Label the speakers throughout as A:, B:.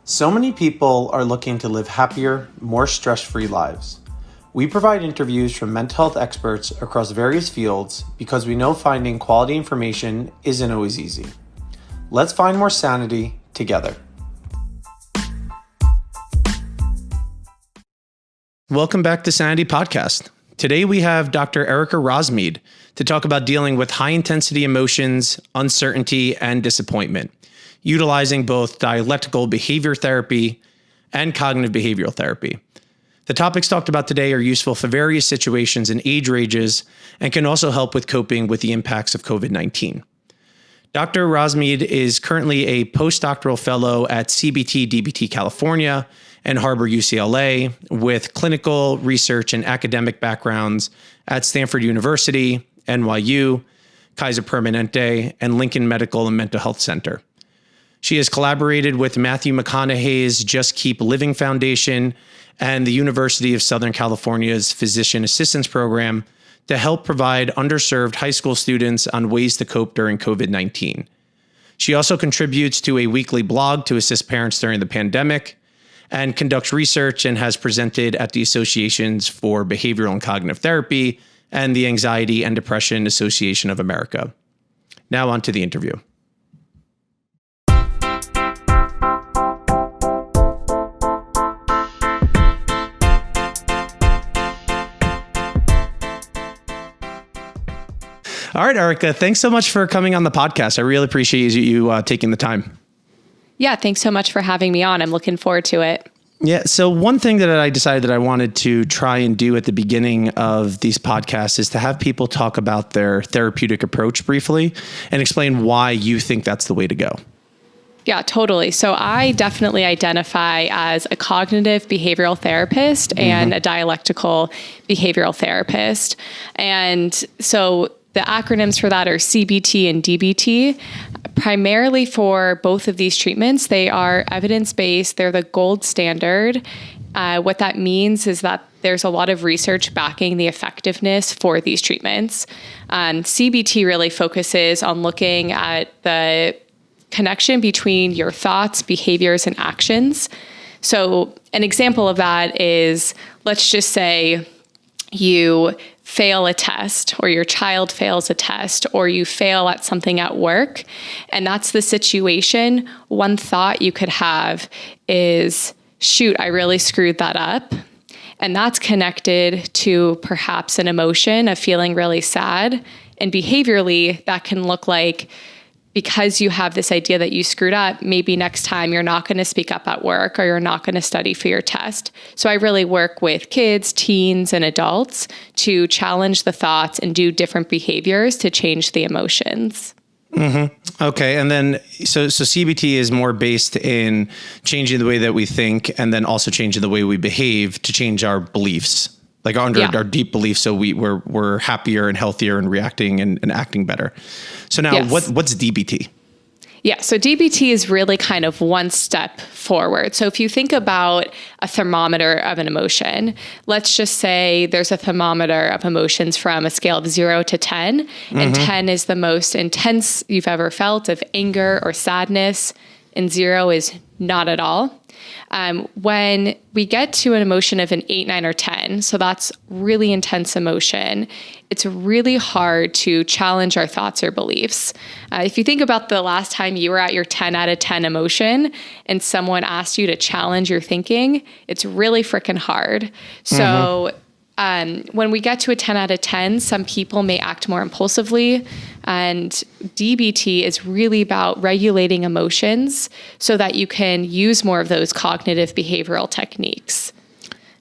A: So many people are looking to live happier, more stress-free lives. We provide interviews from mental health experts across various fields because we know finding quality information isn't always easy. Let's find more sanity together. Welcome back to Sanity Podcast. Today we have Dr. Erica Rozmid to talk about dealing with high-intensity emotions, uncertainty, and disappointment, utilizing both dialectical behavior therapy and cognitive behavioral therapy. The topics talked about today are useful for various situations and age ranges and can also help with coping with the impacts of COVID-19. Dr. Rozmid is currently a postdoctoral fellow at CBT Dbt California and Harbor UCLA with clinical research and academic backgrounds at Stanford University, NYU, Kaiser Permanente, and Lincoln Medical and Mental Health Center. She has collaborated with Matthew McConaughey's Just Keep Living Foundation and the University of Southern California's Physician Assistance Program to help provide underserved high school students on ways to cope during COVID-19. She also contributes to a weekly blog to assist parents during the pandemic and conducts research and has presented at the Associations for Behavioral and Cognitive Therapy and the Anxiety and Depression Association of America. Now on to the interview. All right, Erica, thanks so much for coming on the podcast. I really appreciate you taking the time.
B: Yeah, thanks so much for having me on. I'm looking forward to it.
A: Yeah, so one thing that I decided that I wanted to try and do at the beginning of these podcasts is to have people talk about their therapeutic approach briefly and explain why you think that's the way to go.
B: Yeah, totally. So I definitely identify as a cognitive behavioral therapist and a dialectical behavioral therapist. And so the acronyms for that are CBT and DBT. Primarily for both of these treatments, they are evidence-based. They're the gold standard. What that means is that there's a lot of research backing the effectiveness for these treatments. CBT really focuses on looking at the connection between your thoughts, behaviors, and actions. So an example of that is, let's just say you fail a test, or your child fails a test, or you fail at something at work, and that's the situation. One thought you could have is, shoot, I really screwed that up. And that's connected to perhaps an emotion of feeling really sad. And behaviorally, that can look like, because you have this idea that you screwed up, maybe next time you're not going to speak up at work or you're not going to study for your test. So I really work with kids, teens, and adults to challenge the thoughts and do different behaviors to change the emotions.
A: Mm-hmm. Okay. And then, so CBT is more based in changing the way that we think and then also changing the way we behave to change our beliefs. Like under our deep beliefs, so we're happier and healthier and reacting and acting better. So now, what's DBT?
B: Yeah, so DBT is really kind of one step forward. So if you think about a thermometer of an emotion, let's just say there's a thermometer of emotions from a scale of 0 to 10, and 10 is the most intense you've ever felt of anger or sadness, and 0 is not at all. When we get to an emotion of an 8, 9, or 10, so that's really intense emotion, it's really hard to challenge our thoughts or beliefs. If you think about the last time you were at your 10 out of 10 emotion and someone asked you to challenge your thinking, it's really freaking hard. So when we get to a 10 out of 10, some people may act more impulsively, and DBT is really about regulating emotions so that you can use more of those cognitive behavioral techniques.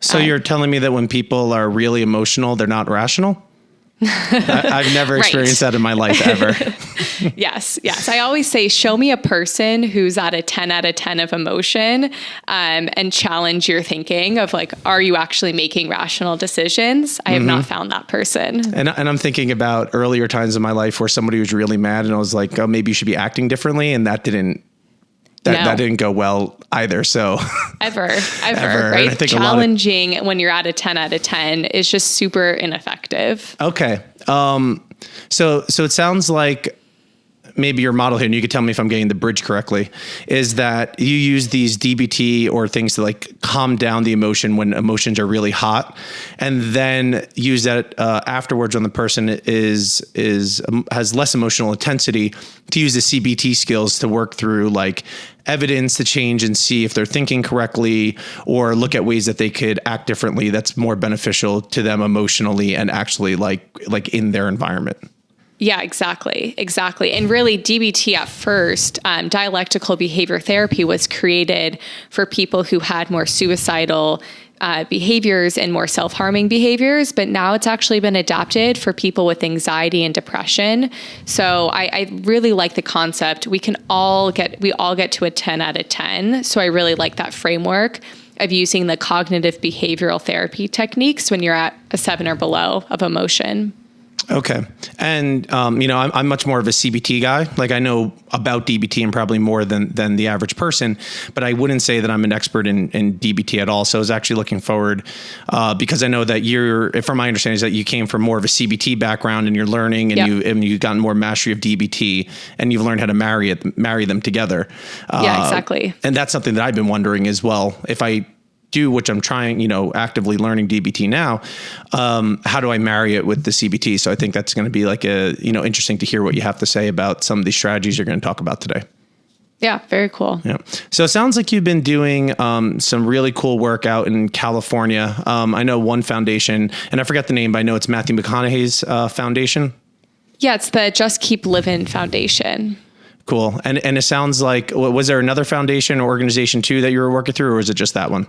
A: So you're telling me that when people are really emotional, they're not rational? I've never experienced that in my life ever.
B: Yes. I always say, show me a person who's at a 10 out of 10 of emotion, and challenge your thinking of like, are you actually making rational decisions? I have not found that person.
A: And I'm thinking about earlier times in my life where somebody was really mad and I was like, oh, maybe you should be acting differently. And that didn't go well either. So
B: ever, right? I think challenging when you're at a 10 out of 10 is just super ineffective.
A: Okay. So it sounds like maybe your model here, and you could tell me if I'm getting the bridge correctly, is that you use these DBT or things to like calm down the emotion when emotions are really hot, and then use that afterwards when the person has less emotional intensity, to use the CBT skills to work through like evidence to change and see if they're thinking correctly, or look at ways that they could act differently that's more beneficial to them emotionally and actually like in their environment.
B: Yeah, exactly. And really, DBT at first, dialectical behavior therapy, was created for people who had more suicidal behaviors and more self-harming behaviors, but now it's actually been adapted for people with anxiety and depression. So I really like the concept. We all get to a 10 out of 10. So I really like that framework of using the cognitive behavioral therapy techniques when you're at a 7 or below of emotion.
A: Okay. And, I'm much more of a CBT guy. Like I know about DBT and probably more than the average person, but I wouldn't say that I'm an expert in DBT at all. So I was actually looking forward because I know that from my understanding, is that you came from more of a CBT background and you're learning and you've gotten more mastery of DBT and you've learned how to marry them together.
B: Yeah, exactly.
A: And that's something that I've been wondering as well. If I do, which I'm trying, actively learning DBT now, how do I marry it with the CBT? So I think that's going to be like interesting to hear what you have to say about some of these strategies you're going to talk about today.
B: Yeah, very cool.
A: Yeah. So it sounds like you've been doing some really cool work out in California. I know one foundation, and I forget the name, but I know it's Matthew McConaughey's foundation. Yeah,
B: it's the Just Keep Living Foundation.
A: Cool. And it sounds like, was there another foundation or organization too that you were working through, or was it just that one?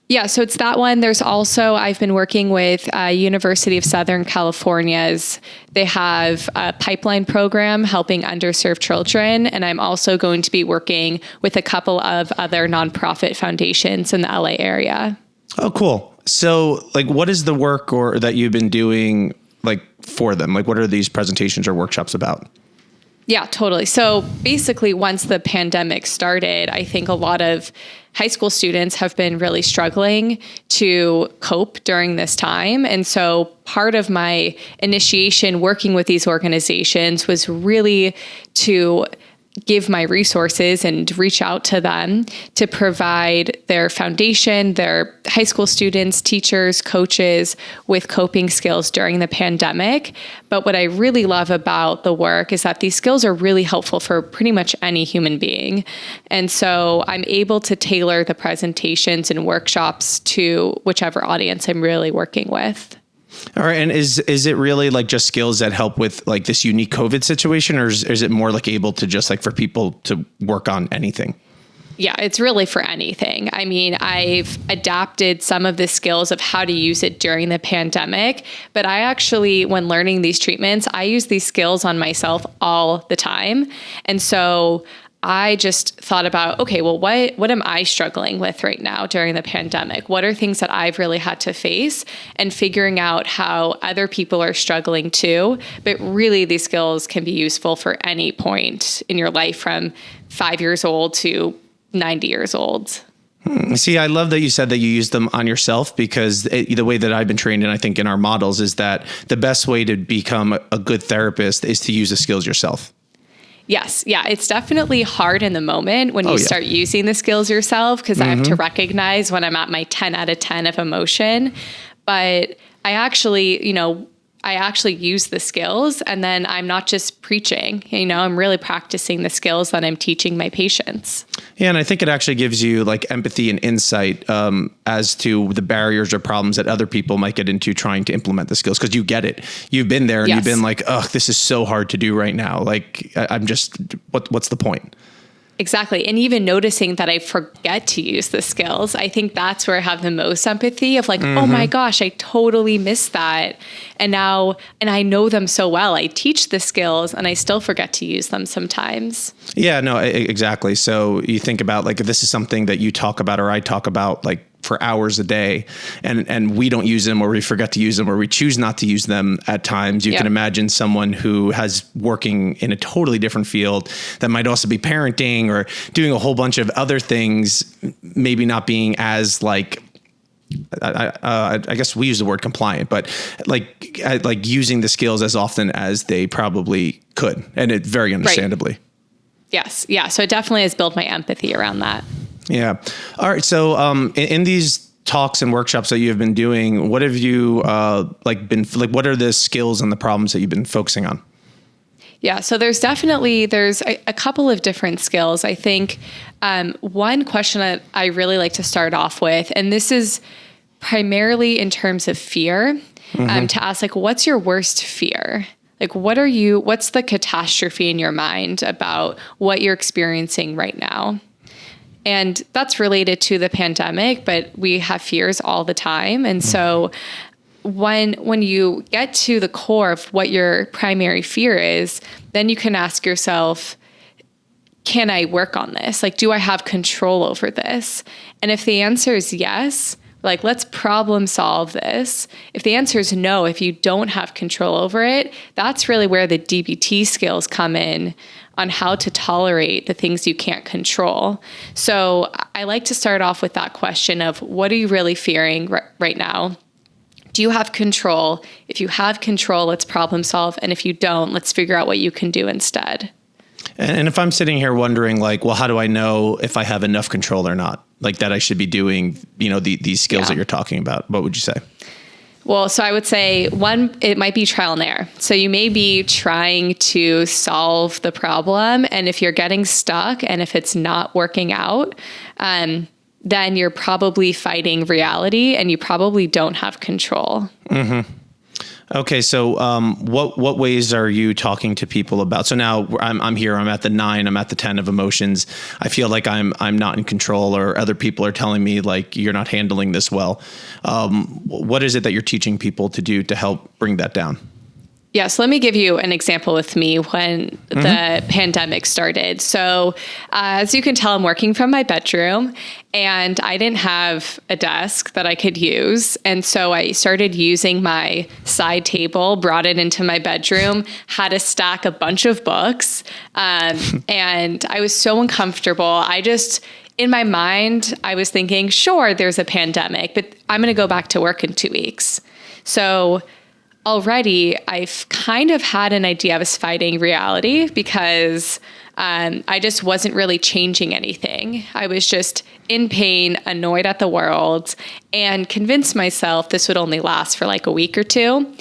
B: Yeah, so it's that one. There's also, I've been working with University of Southern California's. They have a pipeline program helping underserved children. And I'm also going to be working with a couple of other nonprofit foundations in the LA area. Oh,
A: cool. So like, what is the work or that you've been doing like for them? Like, what are these presentations or workshops about?
B: Yeah, totally. So basically, once the pandemic started, I think a lot of high school students have been really struggling to cope during this time. And so part of my initiation working with these organizations was really to give my resources and reach out to them to provide their foundation, their high school students, teachers, coaches with coping skills during the pandemic. But what I really love about the work is that these skills are really helpful for pretty much any human being. And so I'm able to tailor the presentations and workshops to whichever audience I'm really working with.
A: All right. And is it really like just skills that help with like this unique COVID situation, or is it more like able to just like for people to work on anything?
B: Yeah, it's really for anything. I mean, I've adapted some of the skills of how to use it during the pandemic, but I actually, when learning these treatments, I use these skills on myself all the time. And so I just thought about, okay, well, what am I struggling with right now during the pandemic? What are things that I've really had to face, and figuring out how other people are struggling too. But really, these skills can be useful for any point in your life from 5 years old to 90 years old.
A: See, I love that you said that you use them on yourself, because the way that I've been trained, and I think in our models, is that the best way to become a good therapist is to use the skills yourself.
B: Yes. Yeah. It's definitely hard in the moment when you start using the skills yourself, because I have to recognize when I'm at my 10 out of 10 of emotion. But I actually use the skills, and then I'm not just preaching, I'm really practicing the skills that I'm teaching my patients.
A: Yeah. And I think it actually gives you like empathy and insight as to the barriers or problems that other people might get into trying to implement the skills, because you get it. You've been there and you've been like, oh, this is so hard to do right now. Like, I'm just, what's the point?
B: Exactly. And even noticing that I forget to use the skills, I think that's where I have the most empathy of like, oh my gosh, I totally missed that. And I know them so well. I teach the skills and I still forget to use them sometimes.
A: Yeah, no, exactly. So you think about like, if this is something that you talk about or I talk about like for hours a day, and we don't use them, or we forget to use them, or we choose not to use them at times, you can imagine someone who has working in a totally different field that might also be parenting or doing a whole bunch of other things, maybe not being as like, I guess we use the word compliant, but like using the skills as often as they probably could, and it very understandably.
B: Right. Yes. Yeah. So it definitely has built my empathy around that.
A: Yeah. All right. So in these talks and workshops that you have been doing, what have you what are the skills and the problems that you've been focusing on?
B: Yeah, so there's a couple of different skills. I think one question that I really like to start off with, and this is primarily in terms of fear, to ask like, what's your worst fear? Like, what's the catastrophe in your mind about what you're experiencing right now? And that's related to the pandemic, but we have fears all the time. And so when you get to the core of what your primary fear is, then you can ask yourself, can I work on this? Like, do I have control over this? And if the answer is yes, like, let's problem solve this. If the answer is no, if you don't have control over it, that's really where the DBT skills come in on how to tolerate the things you can't control. So I like to start off with that question of, what are you really fearing right now? Do you have control? If you have control, let's problem solve. And if you don't, let's figure out what you can do instead.
A: And if I'm sitting here wondering, like, well, how do I know if I have enough control or not? Like, that I should be doing, these skills that you're talking about. What would you say?
B: Well, so I would say one, it might be trial and error. So you may be trying to solve the problem. And if you're getting stuck and if it's not working out, then you're probably fighting reality and you probably don't have control. Mm-hmm.
A: Okay. So, what ways are you talking to people about? So now I'm here, I'm at the 9, I'm at the 10 of emotions. I feel like I'm not in control, or other people are telling me like, you're not handling this well. What is it that you're teaching people to do to help bring that down?
B: Yeah, so let me give you an example with me when the pandemic started. So as you can tell, I'm working from my bedroom and I didn't have a desk that I could use. And so I started using my side table, brought it into my bedroom, had to stack a bunch of books. And I was so uncomfortable. In my mind, I was thinking, sure, there's a pandemic, but I'm going to go back to work in 2 weeks. So already I've kind of had an idea I was fighting reality because I just wasn't really changing anything. I was just in pain, annoyed at the world, and convinced myself this would only last for like a week or two.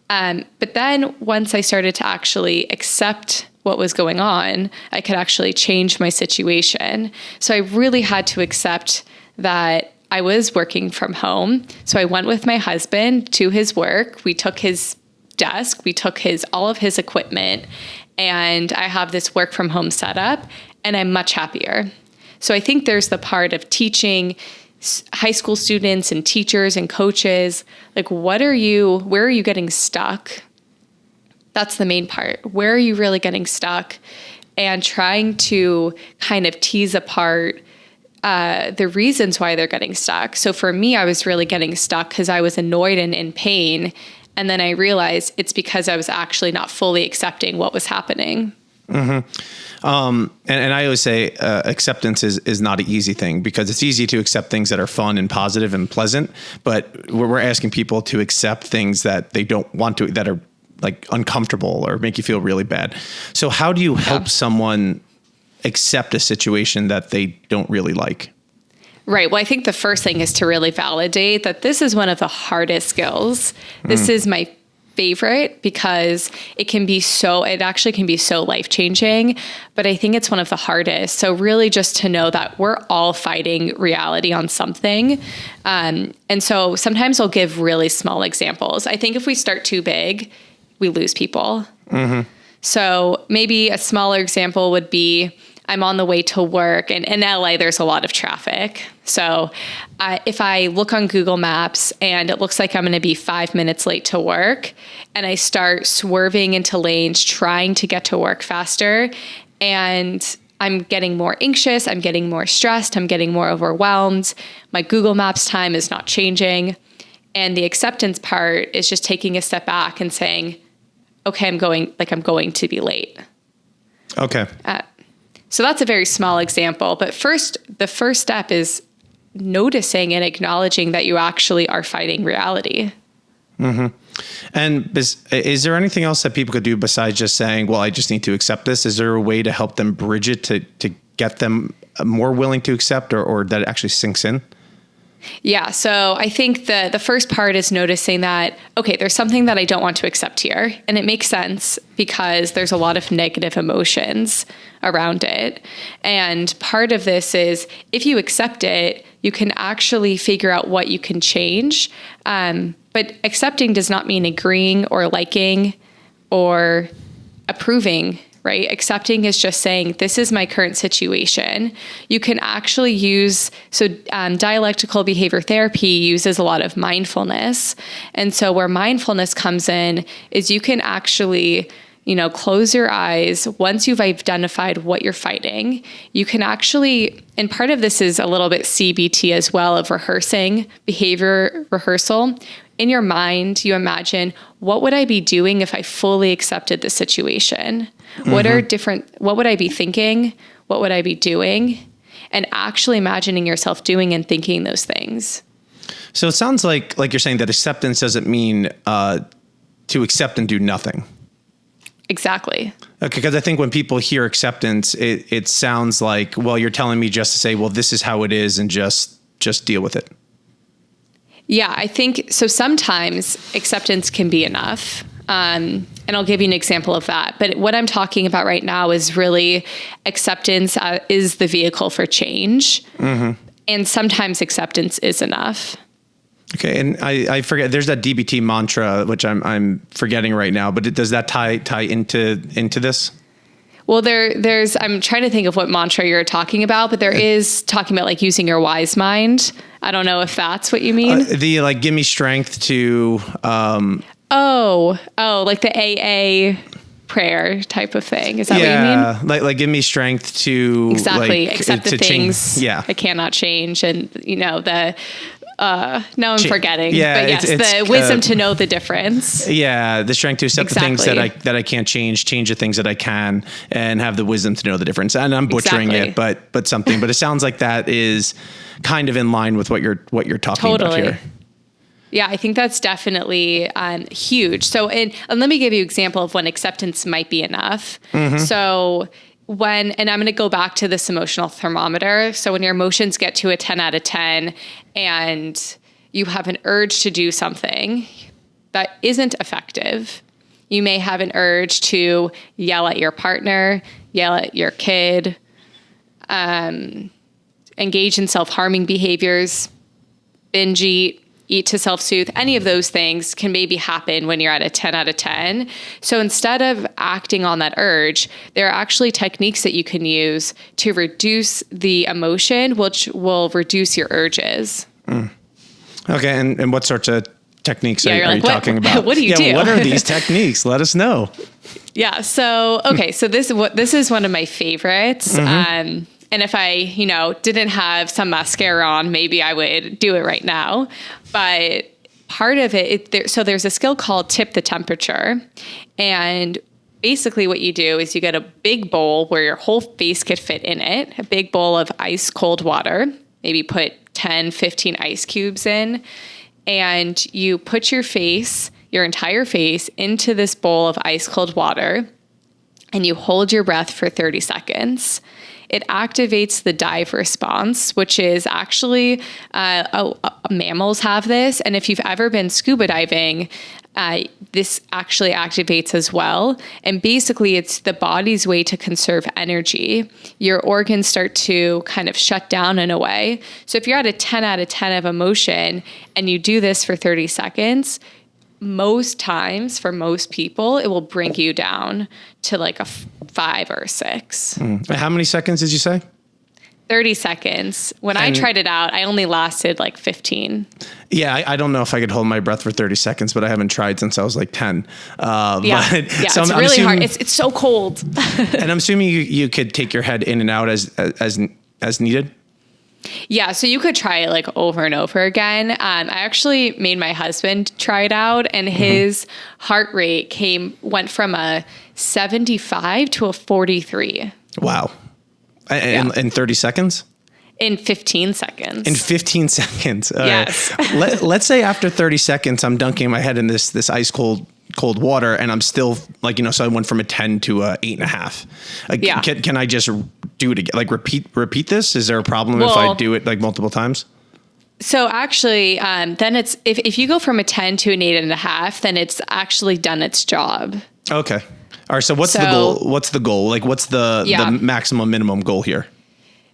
B: But then once I started to actually accept what was going on, I could actually change my situation. So I really had to accept that I was working from home. So I went with my husband to his work. We took his desk, we took all of his equipment, and I have this work from home setup, and I'm much happier. So I think there's the part of teaching high school students and teachers and coaches, like, where are you getting stuck? That's the main part. Where are you really getting stuck? And trying to kind of tease apart the reasons why they're getting stuck. So for me, I was really getting stuck because I was annoyed and in pain. And then I realized it's because I was actually not fully accepting what was happening.
A: Mm-hmm. And I always say acceptance is not an easy thing, because it's easy to accept things that are fun and positive and pleasant, but we're asking people to accept things that they don't want to, that are like uncomfortable or make you feel really bad. So how do you help someone accept a situation that they don't really like?
B: Right. Well, I think the first thing is to really validate that this is one of the hardest skills. This is my favorite because it actually can be so life-changing, but I think it's one of the hardest. So really just to know that we're all fighting reality on something. And so sometimes I'll give really small examples. I think if we start too big, we lose people. Mm-hmm. So maybe a smaller example would be, I'm on the way to work, and in LA, there's a lot of traffic. So if I look on Google Maps and it looks like I'm going to be 5 minutes late to work, and I start swerving into lanes, trying to get to work faster, and I'm getting more anxious, I'm getting more stressed, I'm getting more overwhelmed, my Google Maps time is not changing. And the acceptance part is just taking a step back and saying, okay, I'm going to be late.
A: Okay.
B: So that's a very small example, but the first step is noticing and acknowledging that you actually are fighting reality.
A: And is there anything else that people could do besides just saying, well, I just need to accept this? Is there a way to help them bridge it to get them more willing to accept or that it actually sinks in?
B: Yeah. So I think the first part is noticing that, okay, there's something that I don't want to accept here. And it makes sense because there's a lot of negative emotions around it. And part of this is if you accept it, you can actually figure out what you can change. But accepting does not mean agreeing or liking or approving, right? Accepting is just saying, this is my current situation. You can actually use, dialectical behavior therapy uses a lot of mindfulness. And so where mindfulness comes in is you can actually, close your eyes. Once you've identified what you're fighting, you can actually, and part of this is a little bit CBT as well, of rehearsing, behavior rehearsal. In your mind, you imagine, what would I be doing if I fully accepted the situation? What would I be thinking? What would I be doing? And actually imagining yourself doing and thinking those things.
A: So it sounds like you're saying that acceptance doesn't mean to accept and do nothing.
B: Exactly.
A: Okay, because I think when people hear acceptance, it sounds like, well, you're telling me just to say, well, this is how it is and just deal with it.
B: Yeah, I think so. Sometimes acceptance can be enough. And I'll give you an example of that. But what I'm talking about right now is really acceptance is the vehicle for change. And sometimes acceptance is enough.
A: Okay. And I forget, there's that DBT mantra, which I'm forgetting right now, but does that tie into this?
B: Well, there's, I'm trying to think of what mantra you're talking about, but there is talking about like using your wise mind. I don't know if that's what you mean.
A: Give me strength to,
B: like the AA prayer type of thing. Is that what you mean?
A: Like give me strength to
B: accept the things I cannot change. And now I'm forgetting. Yeah, but yes, the wisdom to know the difference.
A: Yeah, the strength to accept the things that I can't change the things that I can, and have the wisdom to know the difference. And I'm butchering it, but it sounds like that is kind of in line with what you're talking about here.
B: Yeah, I think that's definitely huge. So, and let me give you an example of when acceptance might be enough. So and I'm going to go back to this emotional thermometer. So when your emotions get to a 10 out of 10 and you have an urge to do something that isn't effective, you may have an urge to yell at your partner, yell at your kid, engage in self-harming behaviors, binge eat to self-soothe. Any of those things can maybe happen when you're at a 10 out of 10. So instead of acting on that urge, there are actually techniques that you can use to reduce the emotion, which will reduce your urges.
A: Okay. And what sorts of techniques are you talking about?
B: What do you do?
A: What are these techniques? Let us know.
B: Yeah. So, okay. So this is one of my favorites. And if I, didn't have some mascara on, maybe I would do it right now. But part of it, so there's a skill called tip the temperature. And basically what you do is you get a big bowl where your whole face could fit in it, a big bowl of ice cold water, maybe put 10, 15 ice cubes in, and you put your entire face into this bowl of ice cold water, and you hold your breath for 30 seconds. It activates the dive response, which is actually, mammals have this. And if you've ever been scuba diving, this actually activates as well. And basically it's the body's way to conserve energy. Your organs start to kind of shut down in a way. So if you're at a 10 out of 10 of emotion and you do this for 30 seconds, most times for most people, it will bring you down to like a 5 or 6.
A: How many seconds did you say?
B: 30 seconds. When I tried it out, I only lasted like 15.
A: Yeah, I don't know if I could hold my breath for 30 seconds, but I haven't tried since I was like 10.
B: So it's really hard. It's so cold.
A: And I'm assuming you could take your head in and out as needed?
B: Yeah, so you could try it like over and over again. I actually made my husband try it out, and his heart rate went from a 75 to a 43.
A: Wow. In 30 seconds?
B: In 15 seconds.
A: In 15 seconds.
B: Yes.
A: Let's say after 30 seconds, I'm dunking my head in this ice cold water, and I'm still like, so I went from a 10 to a 8.5. Can I just do it again? Like repeat this? Is there a problem if I do it like multiple times?
B: So actually, then it's, if you go from a 10 to an 8.5, then it's actually done its job.
A: Okay. All right. So what's the goal? What's the goal? Like what's the maximum minimum goal here?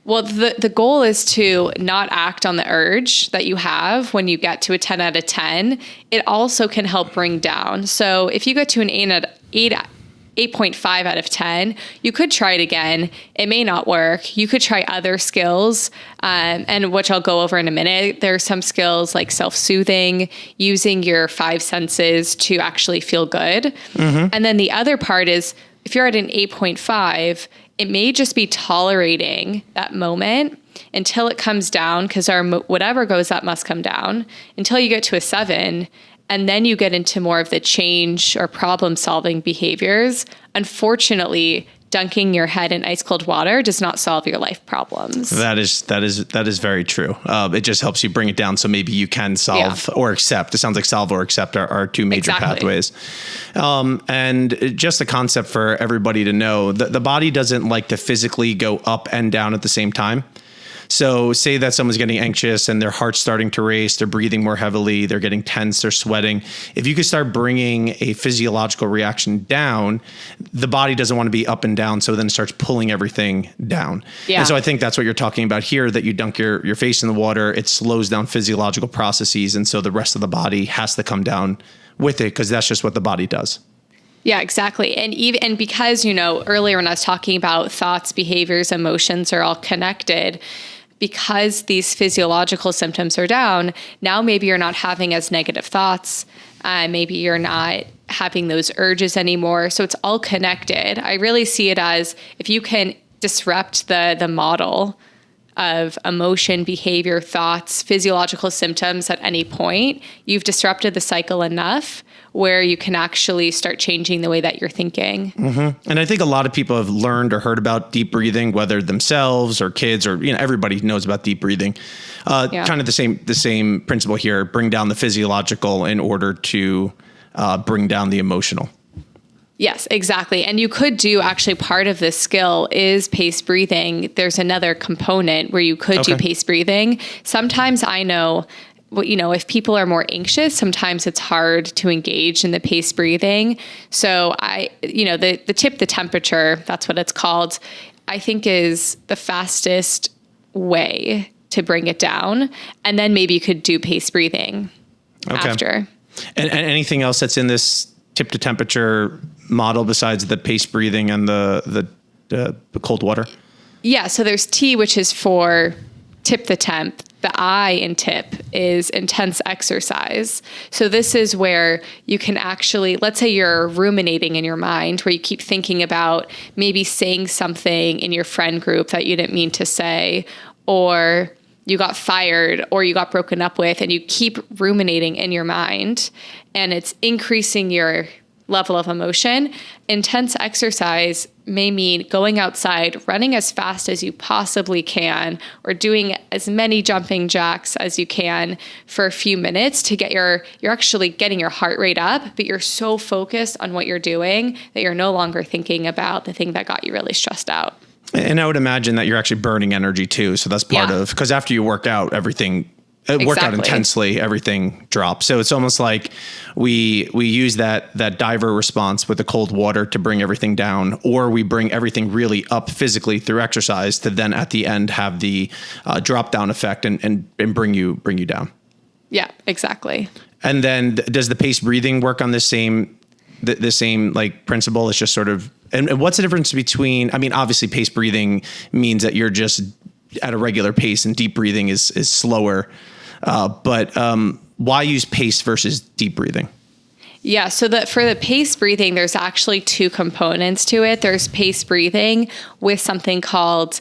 B: Well, the goal is to not act on the urge that you have when you get to a 10 out of 10. It also can help bring down. So if you go to an 8.5 out of 10, you could try it again. It may not work. You could try other skills, and which I'll go over in a minute. There are some skills like self-soothing, using your 5 senses to actually feel good. Mm-hmm. And then the other part is if you're at an 8.5, it may just be tolerating that moment until it comes down, because whatever goes up must come down, until you get to a 7. And then you get into more of the change or problem solving behaviors. Unfortunately, dunking your head in ice cold water does not solve your life problems. That
A: is very true. It just helps you bring it down. So maybe you can solve or accept. It sounds like solve or accept are two major pathways. And just a concept for everybody to know, the body doesn't like to physically go up and down at the same time. So say that someone's getting anxious and their heart's starting to race, they're breathing more heavily, they're getting tense, they're sweating. If you could start bringing a physiological reaction down, the body doesn't want to be up and down. So then it starts pulling everything down. Yeah. And so I think that's what you're talking about here, that you dunk your face in the water, it slows down physiological processes. And so the rest of the body has to come down with it, because that's just what the body does.
B: Yeah, exactly. And because, earlier when I was talking about thoughts, behaviors, emotions are all connected, because these physiological symptoms are down, now maybe you're not having as negative thoughts. Maybe you're not having those urges anymore. So it's all connected. I really see it as if you can disrupt the model of emotion, behavior, thoughts, physiological symptoms at any point, you've disrupted the cycle enough where you can actually start changing the way that you're thinking.
A: Mm-hmm. And I think a lot of people have learned or heard about deep breathing, whether themselves or kids, or everybody knows about deep breathing. Kind of the same principle here: bring down the physiological in order to bring down the emotional.
B: Yes, exactly. And you could do, actually, part of this skill is paced breathing. There's another component where you could do paced breathing. Sometimes I know, if people are more anxious, sometimes it's hard to engage in the paced breathing. So the tip the temperature, that's what it's called, I think is the fastest way to bring it down. And then maybe you could do paced breathing after.
A: And anything else that's in this tip to temperature model besides the paced breathing and the cold water?
B: Yeah. So there's T, which is for tip the temp. The I in tip is intense exercise. So this is where you can actually, let's say you're ruminating in your mind, where you keep thinking about maybe saying something in your friend group that you didn't mean to say, or you got fired, or you got broken up with, and you keep ruminating in your mind, and it's increasing your level of emotion. Intense exercise may mean going outside, running as fast as you possibly can, or doing as many jumping jacks as you can for a few minutes to get you're actually getting your heart rate up, but you're so focused on what you're doing that you're no longer thinking about the thing that got you really stressed out.
A: And I would imagine that you're actually burning energy too. So that's part of, because after you work out, work out intensely, everything drops. So it's almost like we use that diver response with the cold water to bring everything down, or we bring everything really up physically through exercise to then at the end have the drop down effect and bring you down.
B: Yeah, exactly.
A: And then does the paced breathing work on the same like principle? It's just sort of, and what's the difference between, obviously paced breathing means that you're just at a regular pace and deep breathing is slower. But why use paced versus deep breathing?
B: Yeah, so for the paced breathing, there's actually two components to it. There's paced breathing with something called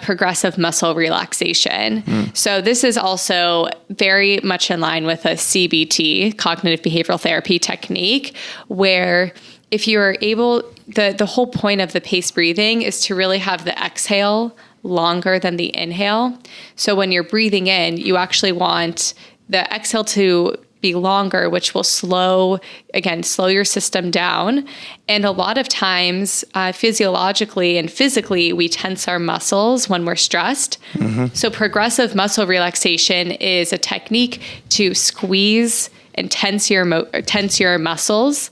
B: progressive muscle relaxation. So this is also very much in line with a CBT, cognitive behavioral therapy technique, where if you're able, the whole point of the paced breathing is to really have the exhale longer than the inhale. So when you're breathing in, you actually want the exhale to be longer, which will slow your system down. And a lot of times, physiologically and physically, we tense our muscles when we're stressed. So progressive muscle relaxation is a technique to squeeze and tense your muscles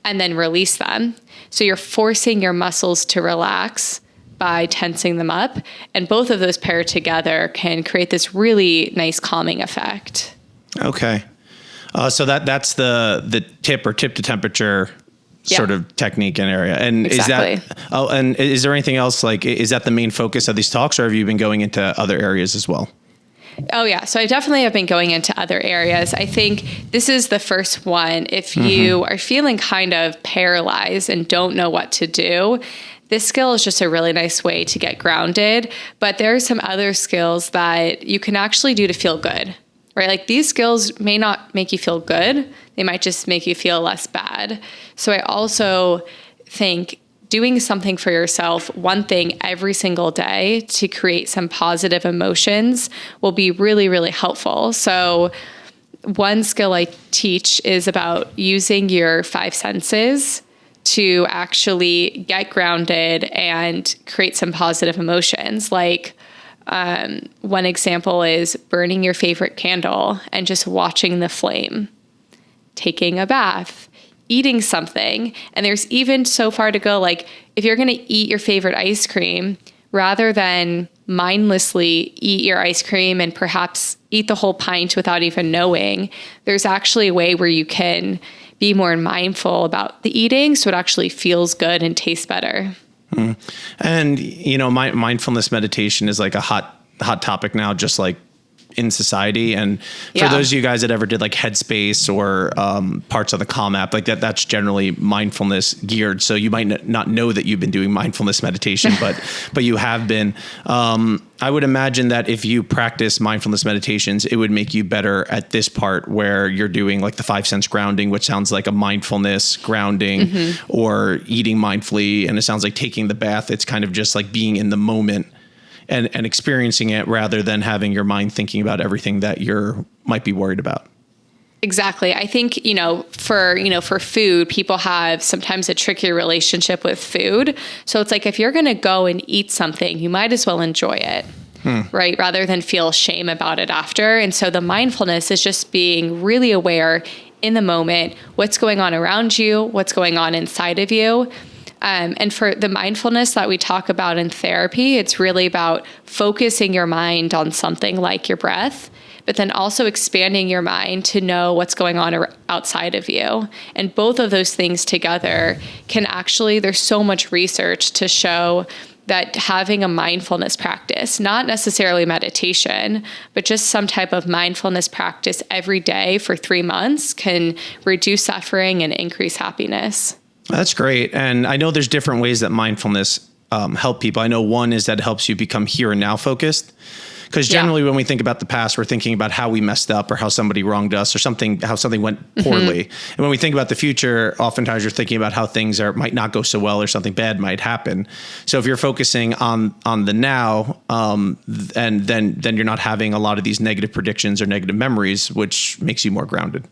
B: and then release them. So you're forcing your muscles to relax by tensing them up. And both of those paired together can create this really nice calming effect.
A: Okay. So that's the tip to temperature sort of technique and area. And
B: exactly.
A: Is there anything else, like, is that the main focus of these talks, or have you been going into other areas as well?
B: Oh yeah. So I definitely have been going into other areas. I think this is the first one. If you are feeling kind of paralyzed and don't know what to do, this skill is just a really nice way to get grounded. But there are some other skills that you can actually do to feel good. Right? Like, these skills may not make you feel good. They might just make you feel less bad. So I also think doing something for yourself, one thing every single day to create some positive emotions will be really, really helpful. So one skill I teach is about using your 5 senses to actually get grounded and create some positive emotions. Like, one example is burning your favorite candle and just watching the flame, taking a bath, eating something. And there's even so far to go, like, if you're going to eat your favorite ice cream, rather than mindlessly eat your ice cream and perhaps eat the whole pint without even knowing, there's actually a way where you can be more mindful about the eating so it actually feels good and tastes better.
A: And, mindfulness meditation is like a hot topic now, just like in society. And for those of you guys that ever did like Headspace or parts of the Calm app, like that's generally mindfulness geared. So you might not know that you've been doing mindfulness meditation, but you have been. I would imagine that if you practice mindfulness meditations, it would make you better at this part where you're doing like the 5 sense grounding, which sounds like a mindfulness grounding, or eating mindfully. And it sounds like taking the bath. It's kind of just like being in the moment and experiencing it rather than having your mind thinking about everything that might be worried about.
B: Exactly. I think, for food, people have sometimes a trickier relationship with food. So it's like, if you're going to go and eat something, you might as well enjoy it, right? Rather than feel shame about it after. And so the mindfulness is just being really aware in the moment, what's going on around you, what's going on inside of you. And for the mindfulness that we talk about in therapy, it's really about focusing your mind on something like your breath, but then also expanding your mind to know what's going on outside of you. And both of those things together can actually, there's so much research to show that having a mindfulness practice, not necessarily meditation, but just some type of mindfulness practice every day for 3 months can reduce suffering and increase happiness.
A: That's great. And I know there's different ways that mindfulness help people. I know one is that it helps you become here and now focused. Because generally when we think about the past, we're thinking about how we messed up or how somebody wronged us or how something went poorly. And when we think about the future, oftentimes you're thinking about how things might not go so well or something bad might happen. So if you're focusing on the now, and then you're not having a lot of these negative predictions or negative memories, which makes you more grounded.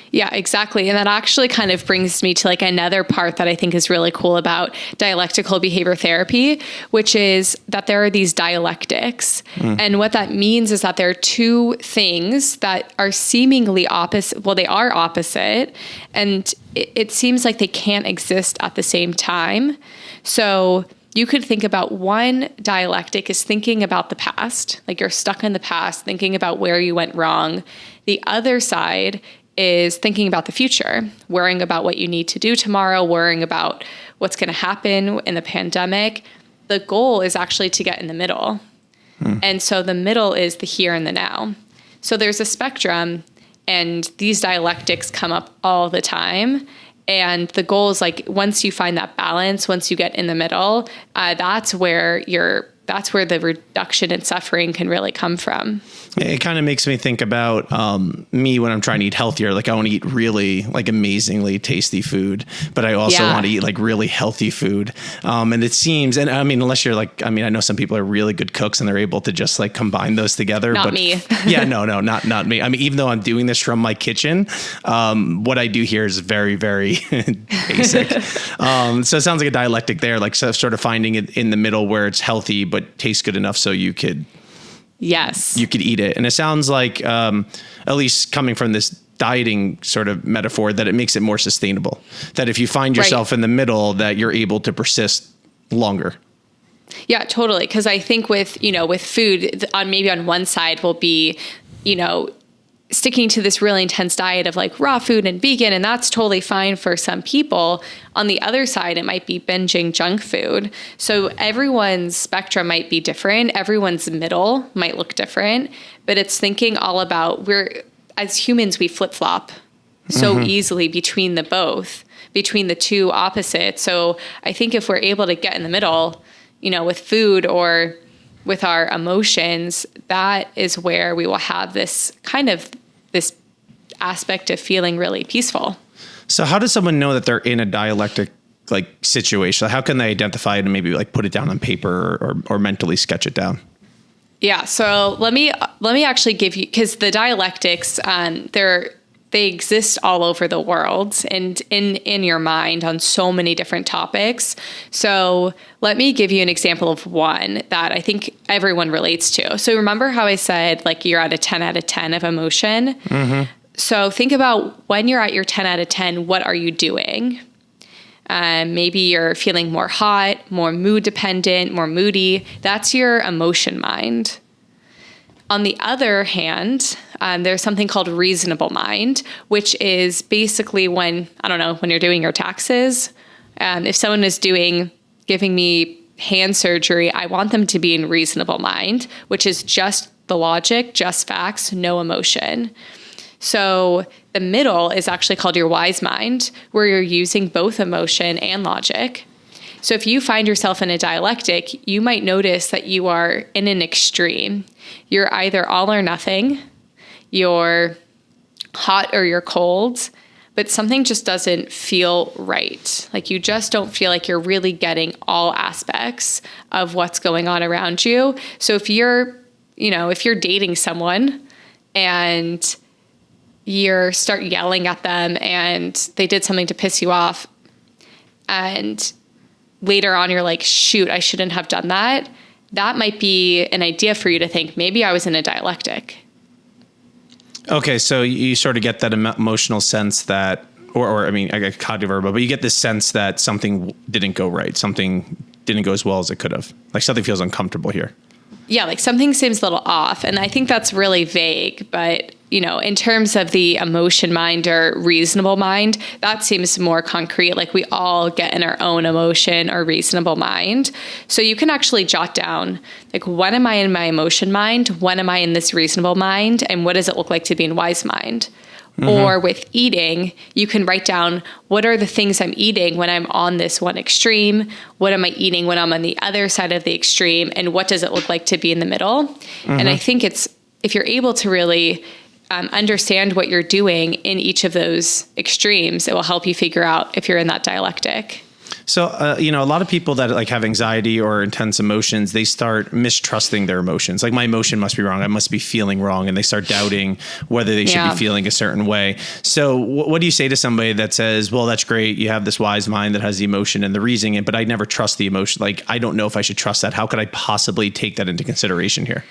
B: Yeah, exactly. And that actually kind of brings me to like another part that I think is really cool about dialectical behavior therapy, which is that there are these dialectics. And what that means is that there are 2 things that are seemingly opposite. Well, they are opposite. And it seems like they can't exist at the same time. So you could think about one dialectic is thinking about the past, like you're stuck in the past, thinking about where you went wrong. The other side is thinking about the future, worrying about what you need to do tomorrow, worrying about what's going to happen in the pandemic. The goal is actually to get in the middle. And so the middle is the here and the now. So there's a spectrum, and these dialectics come up all the time. And the goal is like, once you find that balance, once you get in the middle, that's where you're that's where the reduction in suffering can really come from.
A: It kind of makes me think about me when I'm trying to eat healthier. Like I want to eat really like amazingly tasty food, but I also want to eat like really healthy food. And it seems, and I mean, unless you're like, I mean, I know some people are really good cooks and they're able to just like combine those together.
B: Not
A: but
B: me.
A: Yeah, no, not me. I mean, even though I'm doing this from my kitchen, what I do here is very, very basic. So it sounds like a dialectic there, like sort of finding it in the middle where it's healthy, but tastes good enough so you could eat it. And it sounds like, at least coming from this dieting sort of metaphor, that it makes it more sustainable. That if you find yourself in the middle, that you're able to persist longer.
B: Yeah, totally. Because I think with food, on one side will be, sticking to this really intense diet of like raw food and vegan, and that's totally fine for some people. On the other side, it might be binging junk food. So everyone's spectrum might be different. Everyone's middle might look different, but it's thinking all about as humans, we flip-flop so easily between the two opposites. So I think if we're able to get in the middle, with food or with our emotions, that is where we will have this aspect of feeling really peaceful.
A: So how does someone know that they're in a dialectic like situation? How can they identify it and maybe like put it down on paper or mentally sketch it down?
B: Yeah. So let me actually give you, because the dialectics, they exist all over the world and in your mind on so many different topics. So let me give you an example of one that I think everyone relates to. So remember how I said, like, you're at a 10 out of 10 of emotion? Mm-hmm. So think about when you're at your 10 out of 10, what are you doing? Maybe you're feeling more hot, more mood dependent, more moody. That's your emotion mind. On the other hand, there's something called reasonable mind, which is basically when you're doing your taxes, if someone is giving me hand surgery, I want them to be in reasonable mind, which is just the logic, just facts, no emotion. So the middle is actually called your wise mind, where you're using both emotion and logic. So if you find yourself in a dialectic, you might notice that you are in an extreme. You're either all or nothing, you're hot or you're cold, but something just doesn't feel right. Like you just don't feel like you're really getting all aspects of what's going on around you. So if you're dating someone and you start yelling at them and they did something to piss you off, and later on you're like, shoot, I shouldn't have done that. That might be an idea for you to think, maybe I was in a dialectic.
A: Okay, so you sort of get that emotional sense that, or I mean, I get cognitive verbal, but you get this sense that something didn't go right. Something didn't go as well as it could have. Like something feels uncomfortable here.
B: Yeah, like something seems a little off. And I think that's really vague, but in terms of the emotion mind or reasonable mind, that seems more concrete. Like we all get in our own emotion or reasonable mind. So you can actually jot down, like, when am I in my emotion mind? When am I in this reasonable mind? And what does it look like to be in wise mind? Mm-hmm. Or with eating, you can write down, what are the things I'm eating when I'm on this one extreme? What am I eating when I'm on the other side of the extreme? And what does it look like to be in the middle? Mm-hmm. And I think if you're able to really understand what you're doing in each of those extremes, it will help you figure out if you're in that dialectic.
A: So, a lot of people that like have anxiety or intense emotions, they start mistrusting their emotions. Like my emotion must be wrong. I must be feeling wrong. And they start doubting whether they should be feeling a certain way. So what do you say to somebody that says, well, that's great. You have this wise mind that has the emotion and the reasoning, but I never trust the emotion. Like, I don't know if I should trust that. How could I possibly take that into consideration here?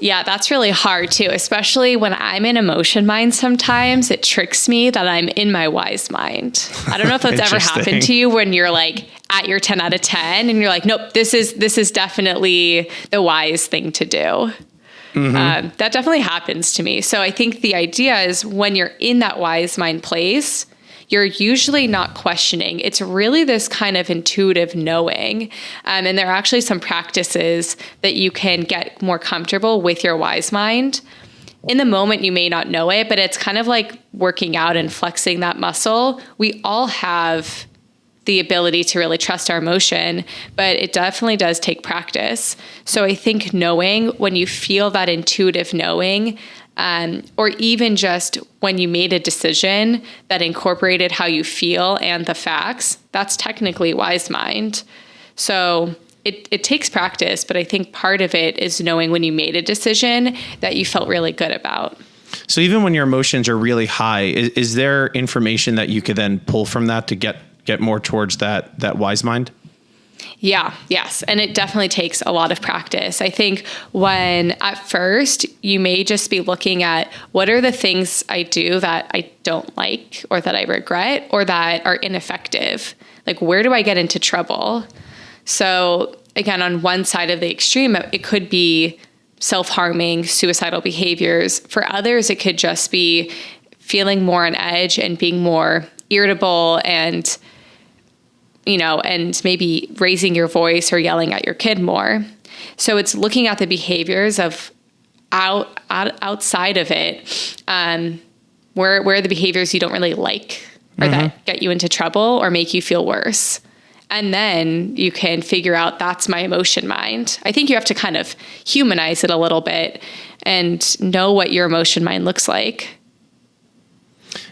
B: Yeah, that's really hard too, especially when I'm in emotion mind. Sometimes it tricks me that I'm in my wise mind. I don't know if that's ever happened to you when you're like at your 10 out of 10 and you're like, nope, this is definitely the wise thing to do. Mm-hmm. That definitely happens to me. So I think the idea is when you're in that wise mind place, you're usually not questioning. It's really this kind of intuitive knowing. And there are actually some practices that you can get more comfortable with your wise mind. In the moment, you may not know it, but it's kind of like working out and flexing that muscle. We all have the ability to really trust our emotion, but it definitely does take practice. So I think knowing when you feel that intuitive knowing, or even just when you made a decision that incorporated how you feel and the facts, that's technically wise mind. So it takes practice, but I think part of it is knowing when you made a decision that you felt really good about.
A: So even when your emotions are really high, is there information that you could then pull from that to get more towards that wise mind?
B: Yeah, yes. And it definitely takes a lot of practice. I think when at first you may just be looking at what are the things I do that I don't like or that I regret or that are ineffective? Like, where do I get into trouble? So again, on one side of the extreme, it could be self-harming, suicidal behaviors. For others, it could just be feeling more on edge and being more irritable and, and maybe raising your voice or yelling at your kid more. So it's looking at the behaviors of outside of it, where are the behaviors you don't really like or that get you into trouble or make you feel worse. And then you can figure out that's my emotion mind. I think you have to kind of humanize it a little bit and know what your emotion mind looks like.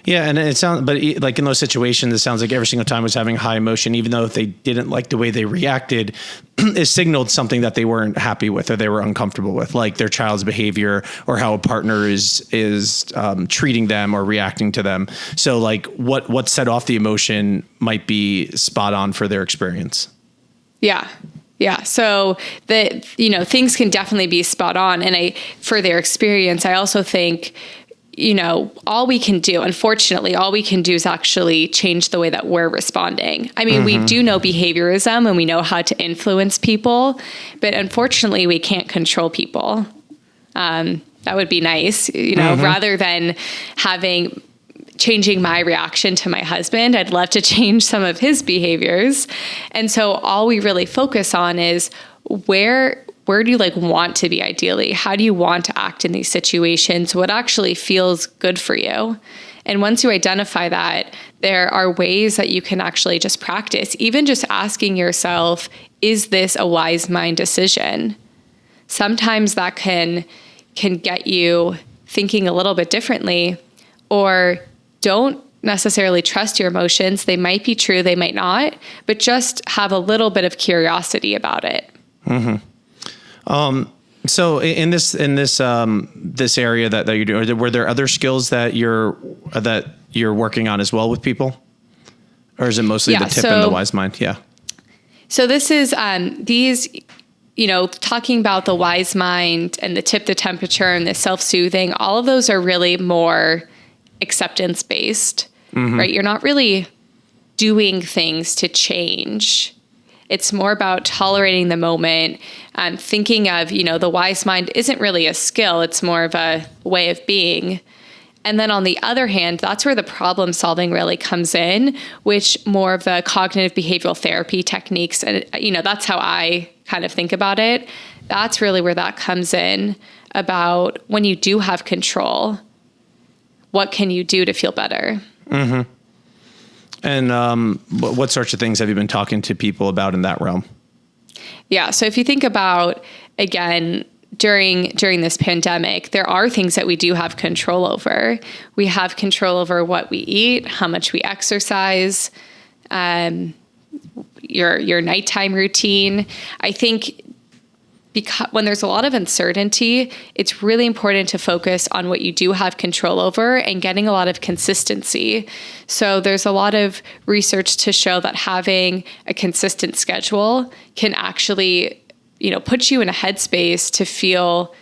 A: Yeah. And it sounds, but like in those situations, it sounds like every single time was having high emotion, even though if they didn't like the way they reacted, it signaled something that they weren't happy with or they were uncomfortable with, like their child's behavior or how a partner is treating them or reacting to them. So like what set off the emotion might be spot on for their experience. Yeah.
B: Yeah. So things can definitely be spot on. And for their experience, I also think, all we can do, unfortunately, is actually change the way that we're responding. I mean, we do know behaviorism and we know how to influence people, but unfortunately we can't control people. That would be nice, rather than changing my reaction to my husband, I'd love to change some of his behaviors. And so all we really focus on is where do you want to be ideally? How do you want to act in these situations? What actually feels good for you? And once you identify that, there are ways that you can actually just practice, even just asking yourself, is this a wise mind decision? Sometimes that can get you thinking a little bit differently, or don't necessarily trust your emotions. They might be true, they might not, but just have a little bit of curiosity about it.
A: So in this area that you're doing, were there other skills that you're working on as well with people, or is it mostly the tip and the wise mind? Yeah.
B: So this is talking about the wise mind and the tip, the temperature, and the self-soothing. All of those are really more acceptance based, right? You're not really doing things to change. It's more about tolerating the moment, thinking of, the wise mind isn't really a skill. It's more of a way of being. And then on the other hand, that's where the problem solving really comes in, which more of the cognitive behavioral therapy techniques. And, that's how I kind of think about it. That's really where that comes in, about when you do have control, what can you do to feel better?
A: And what sorts of things have you been talking to people about in that realm?
B: Yeah. So if you think about, again, during this pandemic, there are things that we do have control over. We have control over what we eat, how much we exercise, your nighttime routine. I think because when there's a lot of uncertainty, it's really important to focus on what you do have control over and getting a lot of consistency. So there's a lot of research to show that having a consistent schedule can actually, put you in a headspace to feel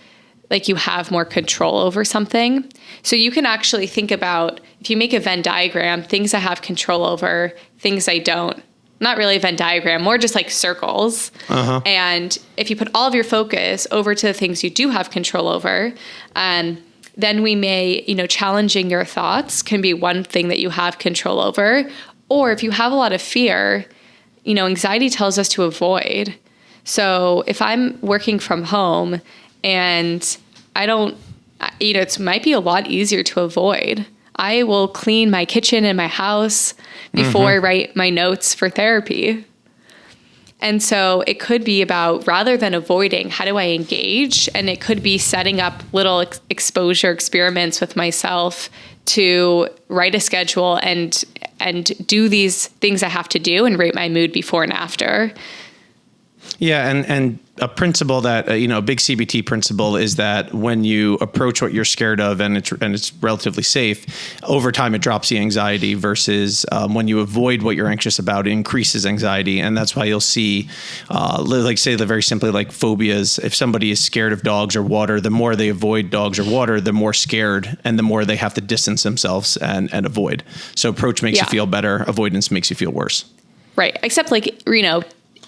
B: like you have more control over something. So you can actually think about, if you make a Venn diagram, things I have control over, things I don't. Not really a Venn diagram, more just like circles. And if you put all of your focus over to the things you do have control over, then we may, challenging your thoughts can be one thing that you have control over. Or if you have a lot of fear, anxiety tells us to avoid. So if I'm working from home and I don't, it might be a lot easier to avoid. I will clean my kitchen and my house before I write my notes for therapy. And so it could be about, rather than avoiding, how do I engage? And it could be setting up little exposure experiments with myself to write a schedule and do these things I have to do and rate my mood before and after.
A: Yeah. And a principle that, a big CBT principle is that when you approach what you're scared of and it's relatively safe, over time it drops the anxiety versus when you avoid what you're anxious about, it increases anxiety. And that's why you'll see, very simply, like phobias. If somebody is scared of dogs or water, the more they avoid dogs or water, the more scared and the more they have to distance themselves and avoid. So approach makes you feel better. Avoidance makes you feel worse.
B: Right. Except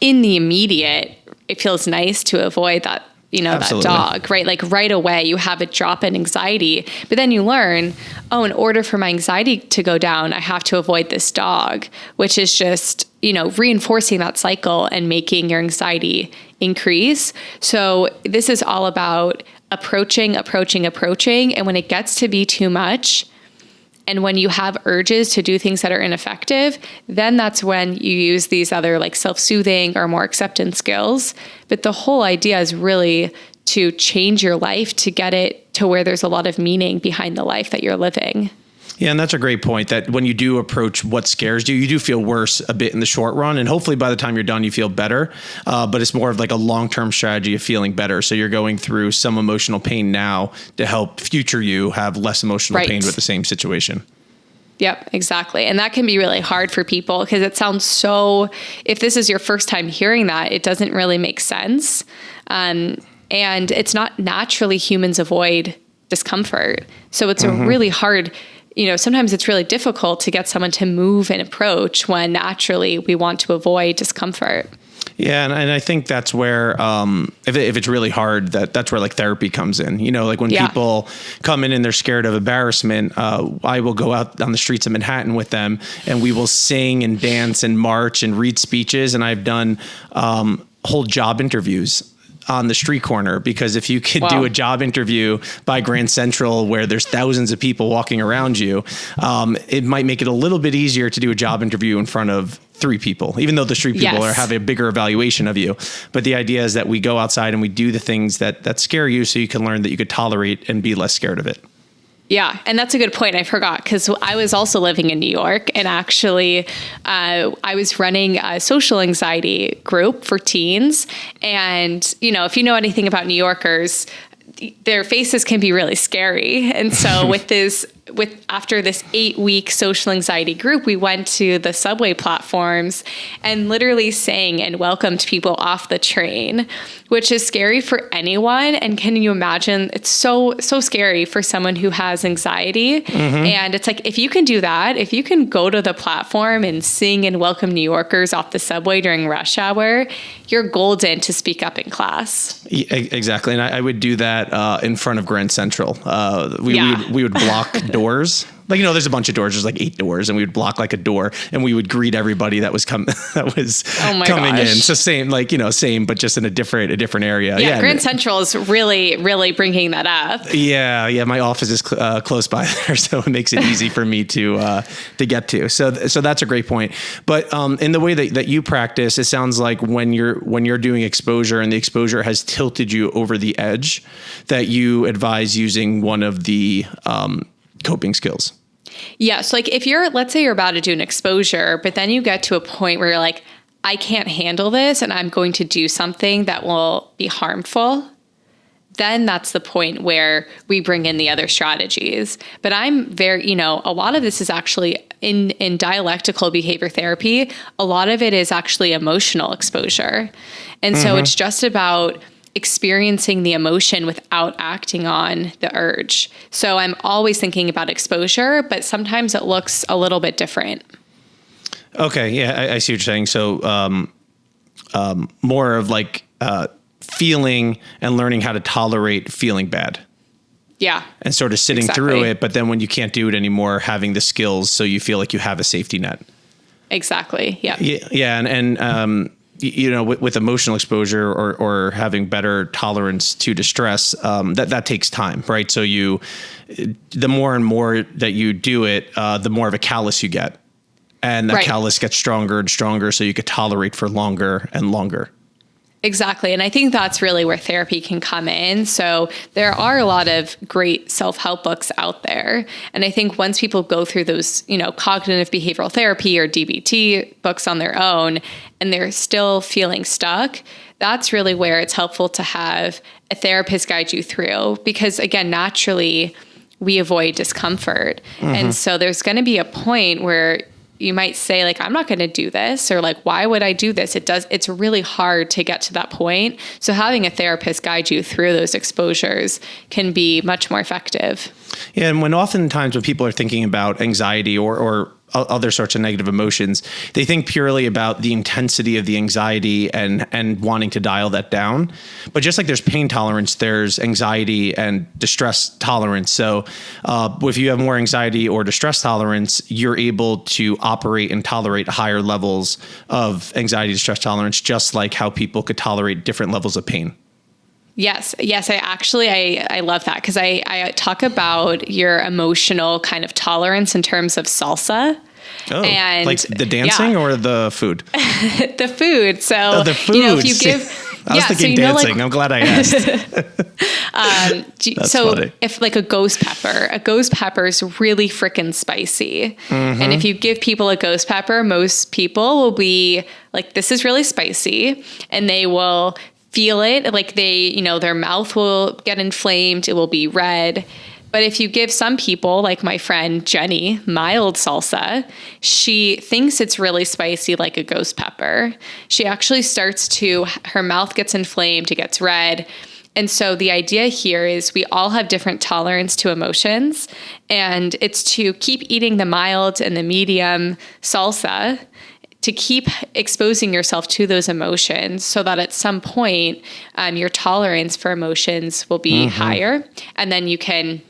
B: in the immediate, it feels nice to avoid that, that dog, right? Like right away you have a drop in anxiety, but then you learn, in order for my anxiety to go down, I have to avoid this dog, which is just, reinforcing that cycle and making your anxiety increase. So this is all about approaching. And when it gets to be too much, and when you have urges to do things that are ineffective, then that's when you use these other like self-soothing or more acceptance skills. But the whole idea is really to change your life to get it to where there's a lot of meaning behind the life that you're living.
A: Yeah, and that's a great point, that when you do approach what scares you, you do feel worse a bit in the short run. And hopefully by the time you're done, you feel better. But it's more of like a long-term strategy of feeling better. So you're going through some emotional pain now to help future you have less emotional pain with the same situation.
B: Yep, exactly. And that can be really hard for people because it sounds so, if this is your first time hearing that, it doesn't really make sense. And it's not naturally humans avoid discomfort. So it's a really hard, sometimes it's really difficult to get someone to move and approach when naturally we want to avoid discomfort.
A: Yeah. And I think that's where, if it's really hard, that's where like therapy comes in, like when people come in and they're scared of embarrassment, I will go out on the streets of Manhattan with them and we will sing and dance and march and read speeches. And I've done, whole job interviews on the street corner, because if you could do a job interview by Grand Central where there's thousands of people walking around you, it might make it a little bit easier to do a job interview in front of 3 people, even though the street people have a bigger evaluation of you. But the idea is that we go outside and we do the things that scare you so you can learn that you could tolerate and be less scared of it.
B: Yeah. And that's a good point. I forgot, because I was also living in New York, and actually I was running a social anxiety group for teens. And, if you know anything about New Yorkers, their faces can be really scary. And so after this 8-week social anxiety group, we went to the subway platforms and literally sang and welcomed people off the train, which is scary for anyone. And can you imagine? It's so scary for someone who has anxiety. And it's like, if you can do that, if you can go to the platform and sing and welcome New Yorkers off the subway during rush hour, you're golden to speak up in class.
A: Exactly. And I would do that in front of Grand Central. We would block doors. Like, there's a bunch of doors. There's like 8 doors, and we would block like a door, and we would greet everybody that was coming in. So same, but just in a different area.
B: Yeah, Grand Central is really, really bringing that up.
A: Yeah. My office is close by there, so it makes it easy for me to get to. So that's a great point. But in the way that you practice, it sounds like when you're doing exposure and the exposure has tilted you over the edge, that you advise using one of the coping skills.
B: Yeah. So like let's say you're about to do an exposure, but then you get to a point where you're like, I can't handle this and I'm going to do something that will be harmful. Then that's the point where we bring in the other strategies. But I'm very, a lot of this is actually in dialectical behavior therapy. A lot of it is actually emotional exposure. And so it's just about experiencing the emotion without acting on the urge. So I'm always thinking about exposure, but sometimes it looks a little bit different.
A: Okay. Yeah, I see what you're saying. So more of like feeling and learning how to tolerate feeling bad.
B: Yeah.
A: And sort of sitting through it, but then when you can't do it anymore, having the skills so you feel like you have a safety net.
B: Exactly. Yeah.
A: Yeah. And with emotional exposure or having better tolerance to distress, that takes time, right? So the more and more that you do it, the more of a callus you get, and that callus gets stronger and stronger, so you could tolerate for longer and longer.
B: Exactly. And I think that's really where therapy can come in. So there are a lot of great self-help books out there. And I think once people go through those, cognitive behavioral therapy or DBT books on their own, and they're still feeling stuck, that's really where it's helpful to have a therapist guide you through. Because again, naturally, we avoid discomfort. Mm-hmm. And so there's going to be a point where you might say, like, I'm not going to do this, or like, why would I do this? It's really hard to get to that point. So having a therapist guide you through those exposures can be much more effective.
A: Yeah. And oftentimes when people are thinking about anxiety or other sorts of negative emotions, they think purely about the intensity of the anxiety and wanting to dial that down. But just like there's pain tolerance, there's anxiety and distress tolerance. So if you have more anxiety or distress tolerance, you're able to operate and tolerate higher levels of anxiety, distress tolerance, just like how people could tolerate different levels of pain.
B: Yes. I love that, because I talk about your emotional kind of tolerance in terms of salsa.
A: Oh, and like the dancing or the food?
B: The food. So,
A: the food.
B: If you give...
A: I was thinking dancing. I'm glad I asked.
B: Funny. If like a ghost pepper is really freaking spicy. Mm-hmm. And if you give people a ghost pepper, most people will be like, this is really spicy. And they will feel it, like their mouth will get inflamed. It will be red. But if you give some people, like my friend Jenny, mild salsa, she thinks it's really spicy, like a ghost pepper. She actually her mouth gets inflamed, it gets red. And so the idea here is we all have different tolerance to emotions, and it's to keep eating the mild and the medium salsa, to keep exposing yourself to those emotions, so that at some point your tolerance for emotions will be higher, and then you can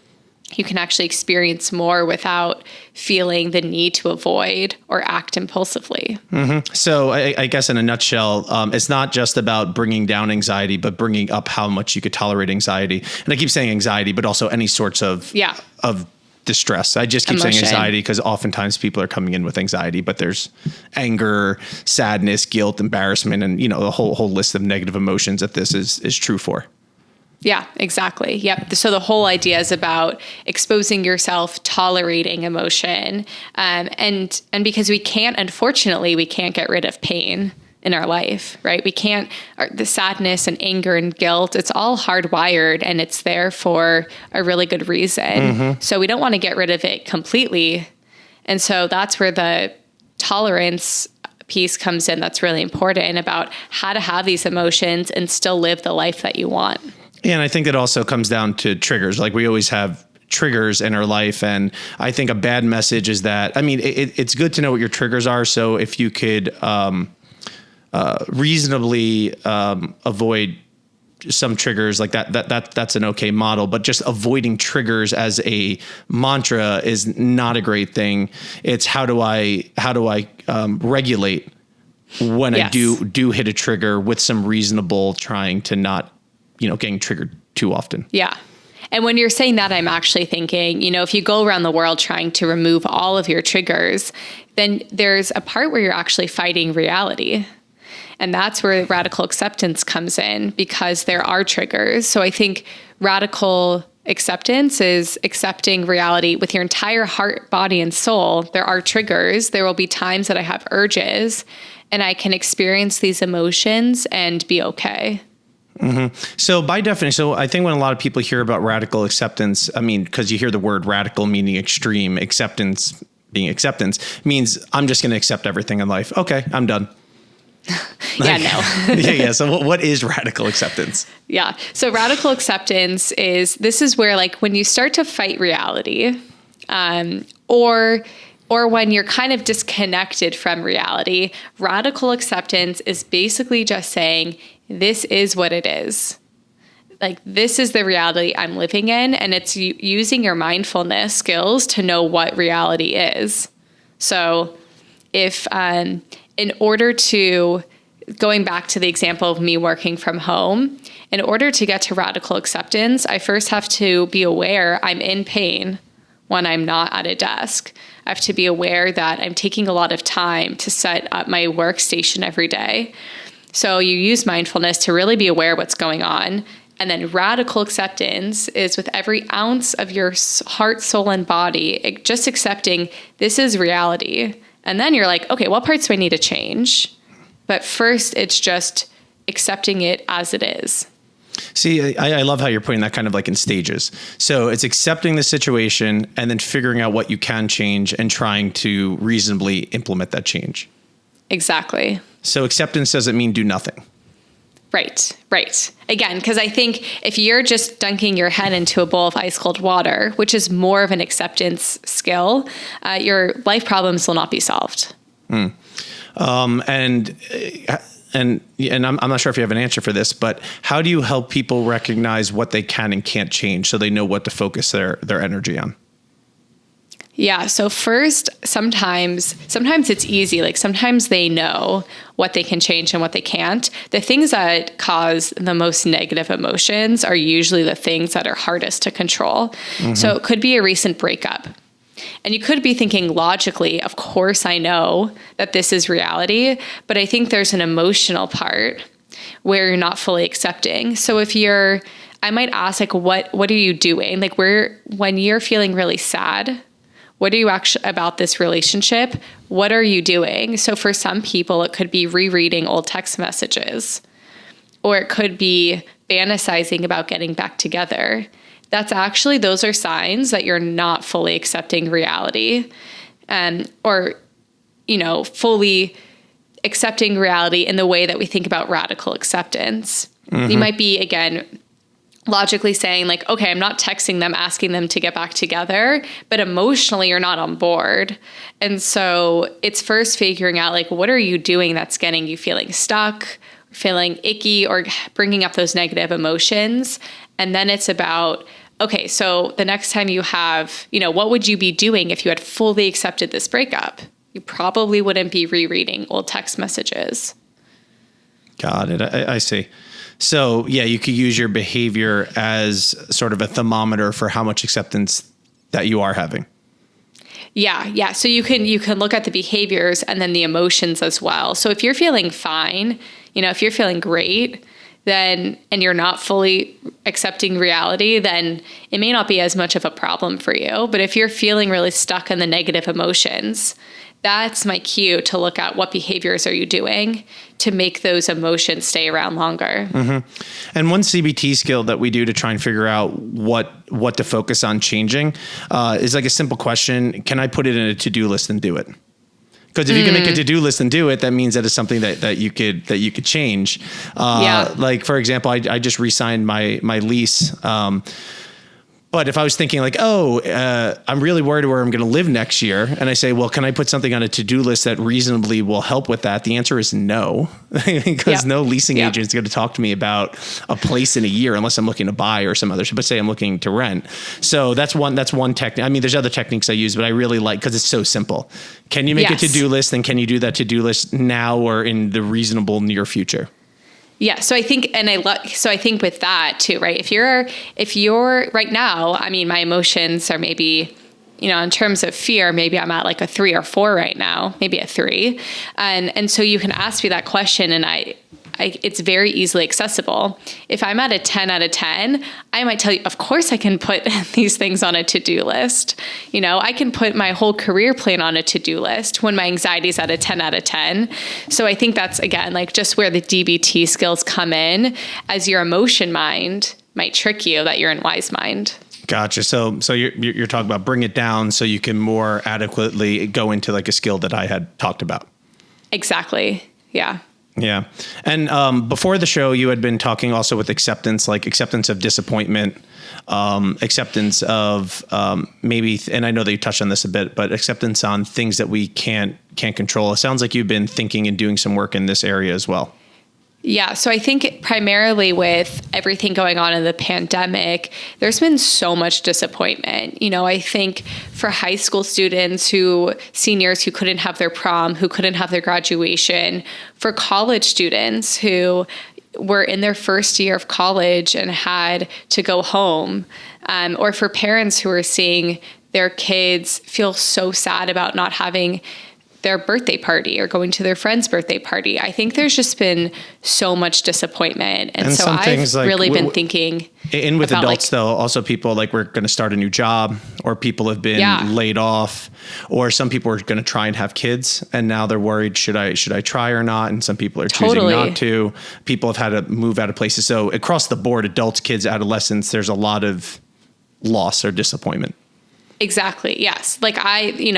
B: actually experience more without feeling the need to avoid or act impulsively. Mm-hmm.
A: So I guess in a nutshell, it's not just about bringing down anxiety, but bringing up how much you could tolerate anxiety. And I keep saying anxiety, but also any sorts of distress. I just keep saying anxiety because oftentimes people are coming in with anxiety, but there's anger, sadness, guilt, embarrassment, and a whole list of negative emotions that this is true for.
B: Yeah, exactly. Yep. So the whole idea is about exposing yourself, tolerating emotion, and because unfortunately, we can't get rid of pain in our life, right? We can't, the sadness and anger and guilt, it's all hardwired, and it's there for a really good reason. Mm-hmm. So we don't want to get rid of it completely. And so that's where the tolerance piece comes in. That's really important about how to have these emotions and still live the life that you want.
A: Yeah, and I think it also comes down to triggers. Like we always have triggers in our life. And I think a bad message is that, it's good to know what your triggers are. So if you could reasonably avoid some triggers like that's an okay model, but just avoiding triggers as a mantra is not a great thing. It's how do I regulate when I do hit a trigger with some reasonable trying to not, getting triggered too often.
B: Yeah. And when you're saying that, I'm actually thinking, if you go around the world trying to remove all of your triggers, then there's a part where you're actually fighting reality. And that's where radical acceptance comes in, because there are triggers. So I think radical acceptance is accepting reality with your entire heart, body, and soul. There are triggers. There will be times that I have urges, and I can experience these emotions and be okay.
A: Mm-hmm. So by definition, I think when a lot of people hear about radical acceptance, because you hear the word radical meaning extreme, acceptance being acceptance, means I'm just going to accept everything in life. Okay, I'm done.
B: No.
A: Yeah. So what is radical acceptance?
B: Yeah. So radical acceptance this is where, like, when you start to fight reality, or when you're kind of disconnected from reality, radical acceptance is basically just saying, this is what it is. Like, this is the reality I'm living in. And it's using your mindfulness skills to know what reality is. So if, in order to going back to the example of me working from home, in order to get to radical acceptance, I first have to be aware I'm in pain when I'm not at a desk. I have to be aware that I'm taking a lot of time to set up my workstation every day. So you use mindfulness to really be aware of what's going on. And then radical acceptance is with every ounce of your heart, soul, and body, just accepting this is reality. And then you're like, okay, what parts do I need to change? But first, it's just accepting it as it is.
A: See, I love how you're putting that kind of like in stages. So it's accepting the situation and then figuring out what you can change and trying to reasonably implement that change.
B: Exactly.
A: So acceptance doesn't mean do nothing.
B: Right. Again, because I think if you're just dunking your head into a bowl of ice cold water, which is more of an acceptance skill, your life problems will not be solved.
A: And I'm not sure if you have an answer for this, but how do you help people recognize what they can and can't change so they know what to focus their energy on?
B: Yeah. So first, sometimes it's easy. Like sometimes they know what they can change and what they can't. The things that cause the most negative emotions are usually the things that are hardest to control. Mm-hmm. So it could be a recent breakup. And you could be thinking logically, of course, I know that this is reality, but I think there's an emotional part where you're not fully accepting. So I might ask, like, what are you doing? Like when you're feeling really sad, what are you actually about this relationship? What are you doing? So for some people, it could be rereading old text messages, or it could be fantasizing about getting back together. Those are signs that you're not fully accepting reality, or fully accepting reality in the way that we think about radical acceptance. Mm-hmm. You might be, again, logically saying like, okay, I'm not texting them, asking them to get back together, but emotionally you're not on board. And so it's first figuring out like, what are you doing that's getting you feeling stuck, feeling icky, or bringing up those negative emotions? And then it's about, okay, so the next time you have, what would you be doing if you had fully accepted this breakup? You probably wouldn't be rereading old text messages.
A: Got it. I see. So yeah, you could use your behavior as sort of a thermometer for how much acceptance that you are having.
B: Yeah. So you can look at the behaviors and then the emotions as well. So if you're feeling fine, if you're feeling great, then, and you're not fully accepting reality, then it may not be as much of a problem for you. But if you're feeling really stuck in the negative emotions, that's my cue to look at what behaviors are you doing to make those emotions stay around longer. Mm-hmm.
A: And one CBT skill that we do to try and figure out what to focus on changing is like a simple question. Can I put it in a to-do list and do it? Because if you can make a to-do list and do it, that means that it's something that you could change. Like for example, I just re-signed my lease. But if I was thinking like, I'm really worried where I'm going to live next year, and I say, well, can I put something on a to-do list that reasonably will help with that? The answer is no, because no leasing agent is going to talk to me about a place in a year unless I'm looking to buy or some other shit, but say I'm looking to rent. So that's one technique. I mean, there's other techniques I use, but I really like, because it's so simple. Can you make a to-do list, and can you do that to-do list now or in the reasonable near future?
B: Yeah. So I think, I think with that too, right? If you're right now, I mean, my emotions are maybe, in terms of fear, maybe I'm at like a 3 or 4 right now, maybe a 3. And so you can ask me that question, and it's very easily accessible. If I'm at a 10 out of 10, I might tell you, of course I can put these things on a to-do list. I can put my whole career plan on a to-do list when my anxiety is at a 10 out of 10. So I think that's, again, like just where the DBT skills come in, as your emotion mind might trick you that you're in wise mind.
A: Gotcha. So you're talking about bring it down so you can more adequately go into like a skill that I had talked about.
B: Exactly. Yeah.
A: Yeah. And before the show, you had been talking also with acceptance, like acceptance of disappointment, acceptance of maybe, and I know that you touched on this a bit, but acceptance on things that we can't control. It sounds like you've been thinking and doing some work in this area as well.
B: Yeah. So I think primarily with everything going on in the pandemic, there's been so much disappointment. I think for high school students seniors who couldn't have their prom, who couldn't have their graduation, for college students who were in their first year of college and had to go home, or for parents who are seeing their kids feel so sad about not having their birthday party or going to their friend's birthday party. I think there's just been so much disappointment. And so I've really been thinking.
A: And with adults, though, also people we're going to start a new job, or people have been laid off, or some people are going to try and have kids and now they're worried, should I try or not? And some people are choosing not to. People have had to move out of places. So across the board, adults, kids, adolescents, there's a lot of loss or disappointment.
B: Exactly. Yes.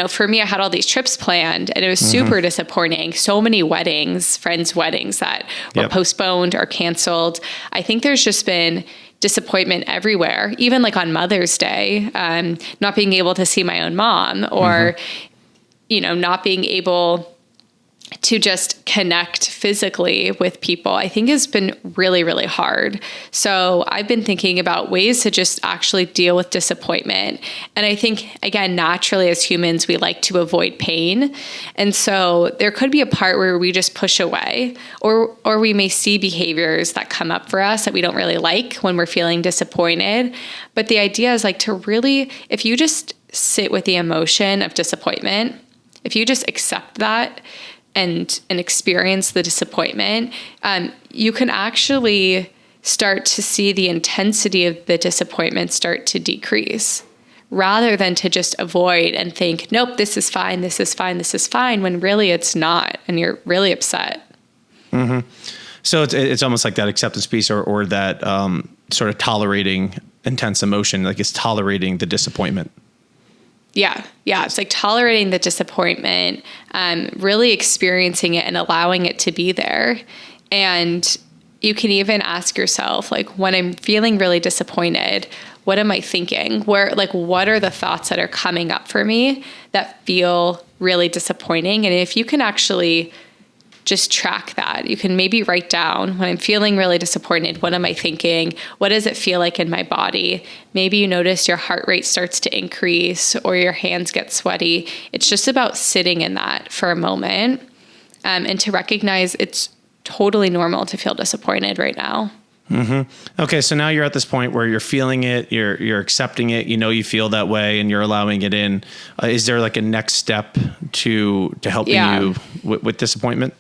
B: For me, I had all these trips planned and it was super disappointing. So many weddings, friends' weddings that were postponed or canceled. I think there's just been disappointment everywhere, even on Mother's Day, not being able to see my own mom, or, not being able to just connect physically with people, I think has been really, really hard. So I've been thinking about ways to just actually deal with disappointment. And I think, again, naturally as humans, we like to avoid pain. And so there could be a part where we just push away, or we may see behaviors that come up for us that we don't really like when we're feeling disappointed. But the idea is to really, if you just sit with the emotion of disappointment, if you just accept that, and experience the disappointment, you can actually start to see the intensity of the disappointment start to decrease, rather than to just avoid and think, nope, this is fine, this is fine, this is fine, when really it's not, and you're really upset. Mm-hmm.
A: So it's almost like that acceptance piece, or that sort of tolerating intense emotion, it's tolerating the disappointment.
B: Yeah. It's tolerating the disappointment, really experiencing it and allowing it to be there. And you can even ask yourself, when I'm feeling really disappointed, what am I thinking? What are the thoughts that are coming up for me that feel really disappointing? And if you can actually just track that, you can maybe write down, when I'm feeling really disappointed, what am I thinking? What does it feel like in my body? Maybe you notice your heart rate starts to increase or your hands get sweaty. It's just about sitting in that for a moment, and to recognize it's totally normal to feel disappointed right now.
A: Mm-hmm. Okay. So now you're at this point where you're feeling it, you're accepting it, you feel that way, and you're allowing it in. Is there a next step to helping you with disappointment?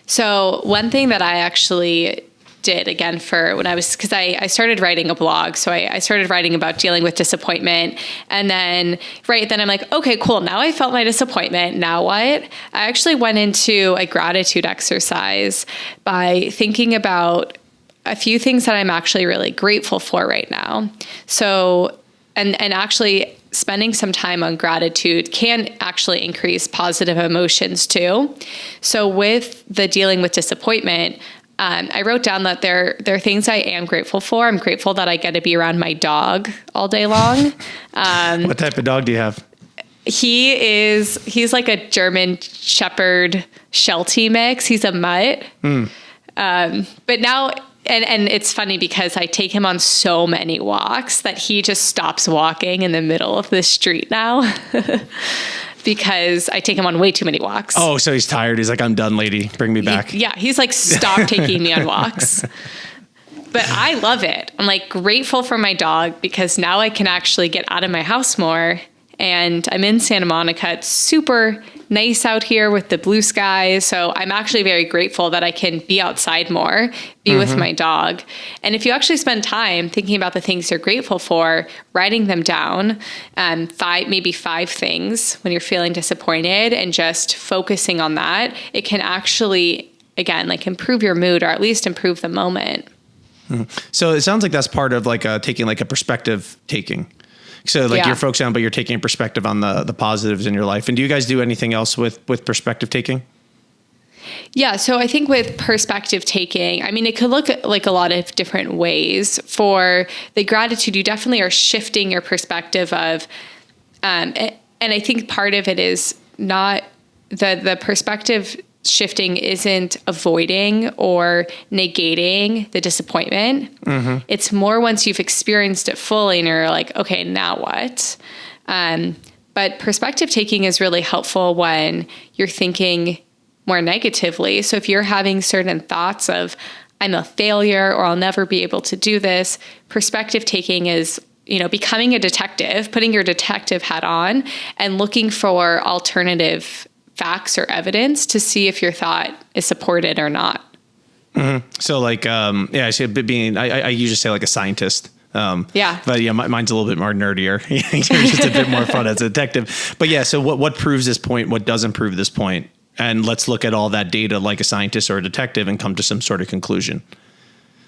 B: So one thing that I actually did again because I started writing a blog. So I started writing about dealing with disappointment, and then I'm like, okay, cool. Now I felt my disappointment. Now what? I actually went into a gratitude exercise by thinking about a few things that I'm actually really grateful for right now. So, and actually spending some time on gratitude can actually increase positive emotions too. So with the dealing with disappointment, I wrote down that there are things I am grateful for. I'm grateful that I get to be around my dog all day long.
A: What type of dog do you have?
B: He's like a German Shepherd Sheltie mix. He's a mutt. But now, and it's funny because I take him on so many walks that he just stops walking in the middle of the street now because I take him on way too many walks.
A: Oh, so he's tired. He's like, I'm done, lady. Bring me back.
B: He's like, stop taking me on walks. But I love it. I'm grateful for my dog because now I can actually get out of my house more. And I'm in Santa Monica. It's super nice out here with the blue skies. So I'm actually very grateful that I can be outside more, be with my dog. And if you actually spend time thinking about the things you're grateful for, writing them down, maybe five things when you're feeling disappointed, and just focusing on that, it can actually, again, improve your mood, or at least improve the moment.
A: So it sounds like that's part of taking a perspective taking. So you're focusing on, but you're taking a perspective on the positives in your life. And do you guys do anything else with perspective taking?
B: Yeah. So I think with perspective taking, it could look like a lot of different ways. For the gratitude, you definitely are shifting your perspective of, and I think part of it is not the perspective shifting isn't avoiding or negating the disappointment. It's more once you've experienced it fully and you're like, okay, now what? But perspective taking is really helpful when you're thinking more negatively. So if you're having certain thoughts of, I'm a failure or I'll never be able to do this, perspective taking is, becoming a detective, putting your detective hat on and looking for alternative facts or evidence to see if your thought is supported or not.
A: So like, I say I usually say like a scientist. But mine's a little bit more nerdier. You're just a bit more fun as a detective. But yeah, so what proves this point? What doesn't prove this point? And let's look at all that data like a scientist or a detective and come to some sort of conclusion.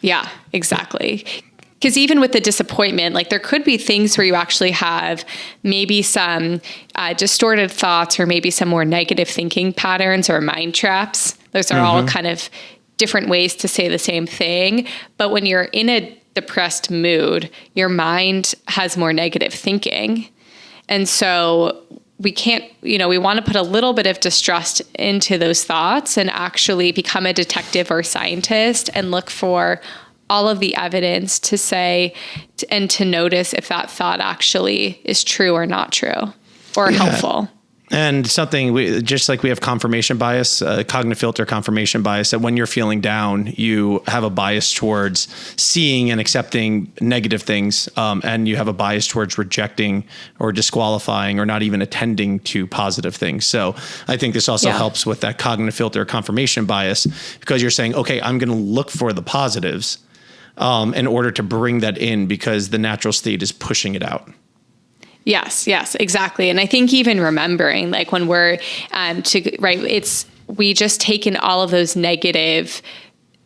B: Yeah, exactly. Because even with the disappointment, like there could be things where you actually have maybe some distorted thoughts or maybe some more negative thinking patterns or mind traps. Those are all kind of different ways to say the same thing. But when you're in a depressed mood, your mind has more negative thinking. And so we can't, we want to put a little bit of distrust into those thoughts and actually become a detective or scientist and look for all of the evidence to say and to notice if that thought actually is true or not true or helpful.
A: And something just like we have confirmation bias, cognitive filter confirmation bias, that when you're feeling down, you have a bias towards seeing and accepting negative things. And you have a bias towards rejecting or disqualifying or not even attending to positive things. So I think this also helps with that cognitive filter confirmation bias, because you're saying, okay, I'm going to look for the positives in order to bring that in, because the natural state is pushing it out.
B: Yes, exactly. And I think even remembering, like when we're we just taken all of those negative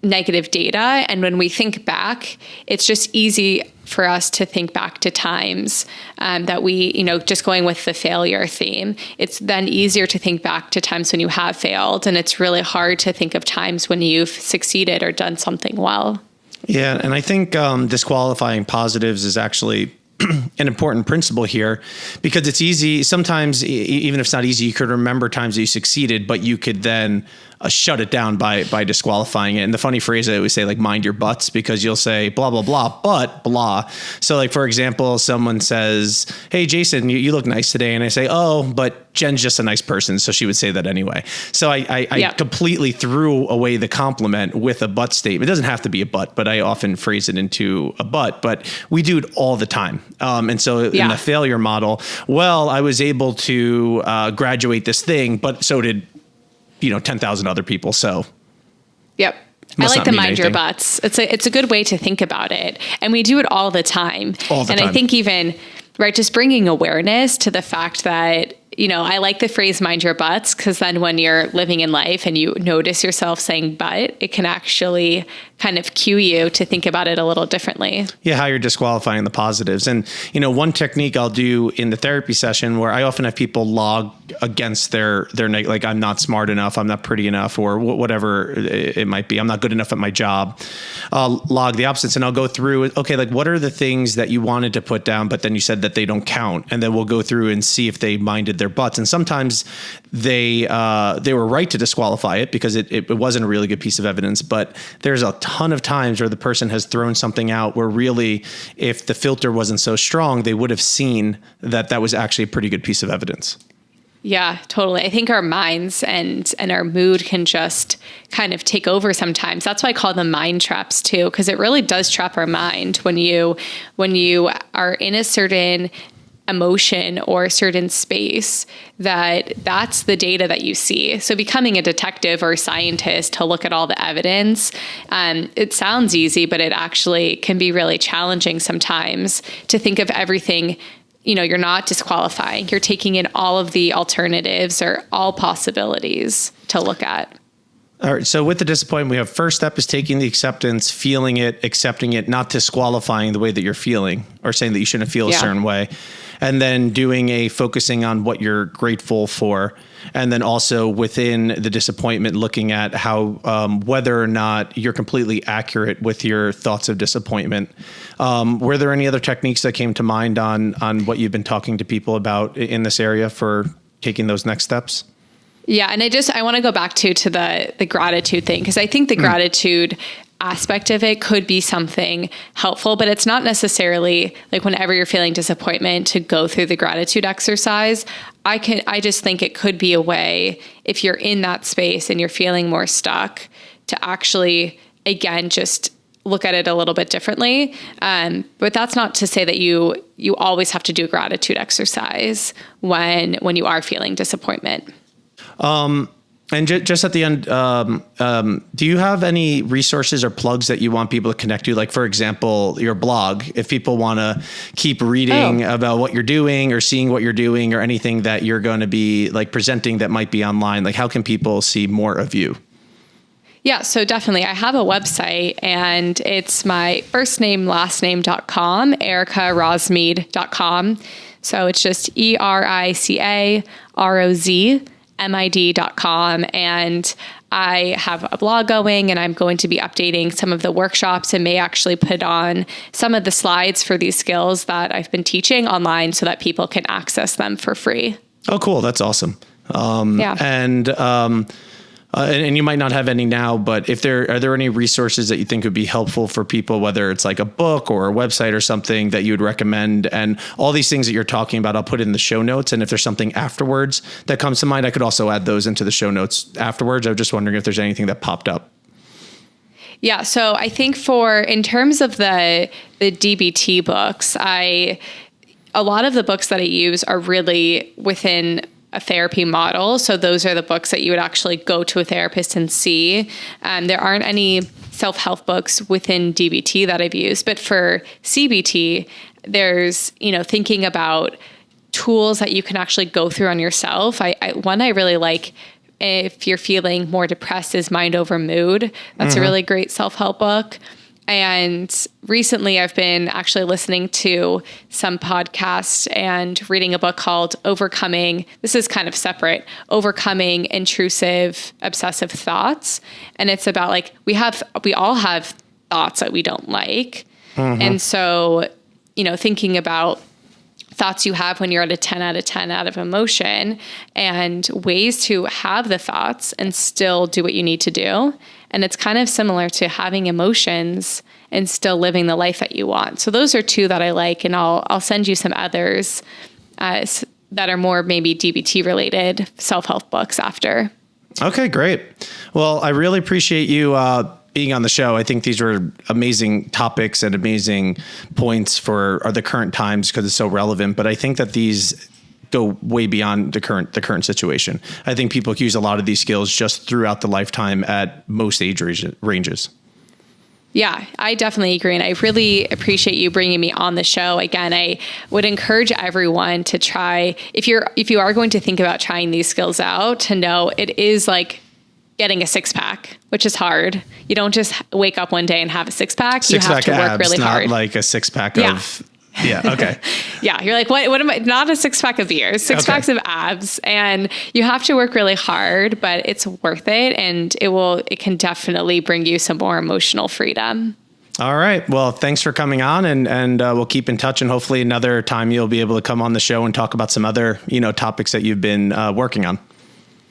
B: data. And when we think back, it's just easy for us to think back to times that we, just going with the failure theme, it's then easier to think back to times when you have failed. And it's really hard to think of times when you've succeeded or done something well.
A: Yeah. And I think disqualifying positives is actually an important principle here, because it's easy. Sometimes, even if it's not easy, you could remember times that you succeeded, but you could then shut it down by disqualifying it. And the funny phrase I always say, like, mind your butts, because you'll say blah, blah, blah, but blah. So like, for example, someone says, hey, Jason, you look nice today. And I say, oh, but Jen's just a nice person. So she would say that anyway. So I completely threw away the compliment with a but statement. It doesn't have to be a but I often phrase it into a but we do it all the time. And so in the failure model, well, I was able to graduate this thing, but so did 10,000 other people. So,
B: I like the mind your butts. It's a good way to think about it. And we do it all the time. I think even, just bringing awareness to the fact that, I like the phrase mind your butts, because then when you're living in life and you notice yourself saying but, it can actually kind of cue you to think about it a little differently. Yeah,
A: how you're disqualifying the positives. And, one technique I'll do in the therapy session, where I often have people log against their like, I'm not smart enough, I'm not pretty enough, or whatever it might be. I'm not good enough at my job. I'll log the opposites, and I'll go through, okay, like, what are the things that you wanted to put down, but then you said that they don't count? And then we'll go through and see if they minded their butts. And sometimes they were right to disqualify it because it wasn't a really good piece of evidence. But there's a ton of times where the person has thrown something out where really, if the filter wasn't so strong, they would have seen that was actually a pretty good piece of evidence.
B: Yeah, totally. I think our minds and our mood can just kind of take over sometimes. That's why I call them mind traps too, because it really does trap our mind when you are in a certain emotion or a certain space, that's the data that you see. So becoming a detective or a scientist to look at all the evidence, it sounds easy, but it actually can be really challenging sometimes to think of everything. You're not disqualifying. You're taking in all of the alternatives or all possibilities to look at.
A: All right. So with the disappointment, we have first step is taking the acceptance, feeling it, accepting it, not disqualifying the way that you're feeling or saying that you shouldn't feel a certain way. And then doing focusing on what you're grateful for. And then also within the disappointment, looking at how, whether or not you're completely accurate with your thoughts of disappointment. Were there any other techniques that came to mind on what you've been talking to people about in this area for taking those next steps?
B: Yeah. And I want to go back to the gratitude thing, because I think the gratitude aspect of it could be something helpful, but it's not necessarily like whenever you're feeling disappointment to go through the gratitude exercise. I just think it could be a way, if you're in that space and you're feeling more stuck, to actually, again, just look at it a little bit differently. But that's not to say that you always have to do a gratitude exercise when you are feeling disappointment.
A: And just at the end, do you have any resources or plugs that you want people to connect to? Like, for example, your blog, if people want to keep reading about what you're doing or seeing what you're doing or anything that you're going to be like presenting that might be online, like how can people see more of you?
B: Yeah, so definitely. I have a website, and it's my first name, last name.com, ericarozmid.com. So it's just ERICAROZMID.com. And I have a blog going, and I'm going to be updating some of the workshops and may actually put on some of the slides for these skills that I've been teaching online so that people can access them for free.
A: Oh, cool. That's awesome.
B: Yeah.
A: And you might not have any now, but are there any resources that you think would be helpful for people, whether it's like a book or a website or something that you would recommend? And all these things that you're talking about, I'll put in the show notes. And if there's something afterwards that comes to mind, I could also add those into the show notes afterwards. I was just wondering if there's anything that popped up.
B: Yeah. So I think in terms of the DBT books, a lot of the books that I use are really within a therapy model. So those are the books that you would actually go to a therapist and see. There aren't any self-help books within DBT that I've used, but for CBT, there's, thinking about tools that you can actually go through on yourself. One I really like, if you're feeling more depressed, is Mind Over Mood. That's a really great self-help book. And recently I've been actually listening to some podcasts and reading a book called Overcoming. This is kind of separate. Overcoming Intrusive Obsessive Thoughts. And it's about like, we all have thoughts that we don't like. And so, thinking about thoughts you have when you're at a 10 out of 10 out of emotion, and ways to have the thoughts and still do what you need to do. And it's kind of similar to having emotions and still living the life that you want. So those are two that I like, and I'll send you some others that are more maybe DBT related self-help books after.
A: Okay, great. Well, I really appreciate you being on the show. I think these were amazing topics and amazing points for the current times because it's so relevant. But I think that these go way beyond the current situation. I think people use a lot of these skills just throughout the lifetime at most age ranges.
B: Yeah, I definitely agree. And I really appreciate you bringing me on the show. Again, I would encourage everyone to try, if you are going to think about trying these skills out, to know it is like getting a six-pack, which is hard. You don't just wake up one day and have a six-pack. You have to work really hard.
A: Not like a six-pack of... Yeah. Okay.
B: Yeah. You're like, what am I? Not a six-pack of beers, six packs of abs. And you have to work really hard, but it's worth it. And it can definitely bring you some more emotional freedom.
A: All right. Well, thanks for coming on, and we'll keep in touch, and hopefully another time you'll be able to come on the show and talk about some other, topics that you've been working on.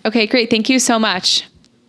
B: Okay, great. Thank you so much.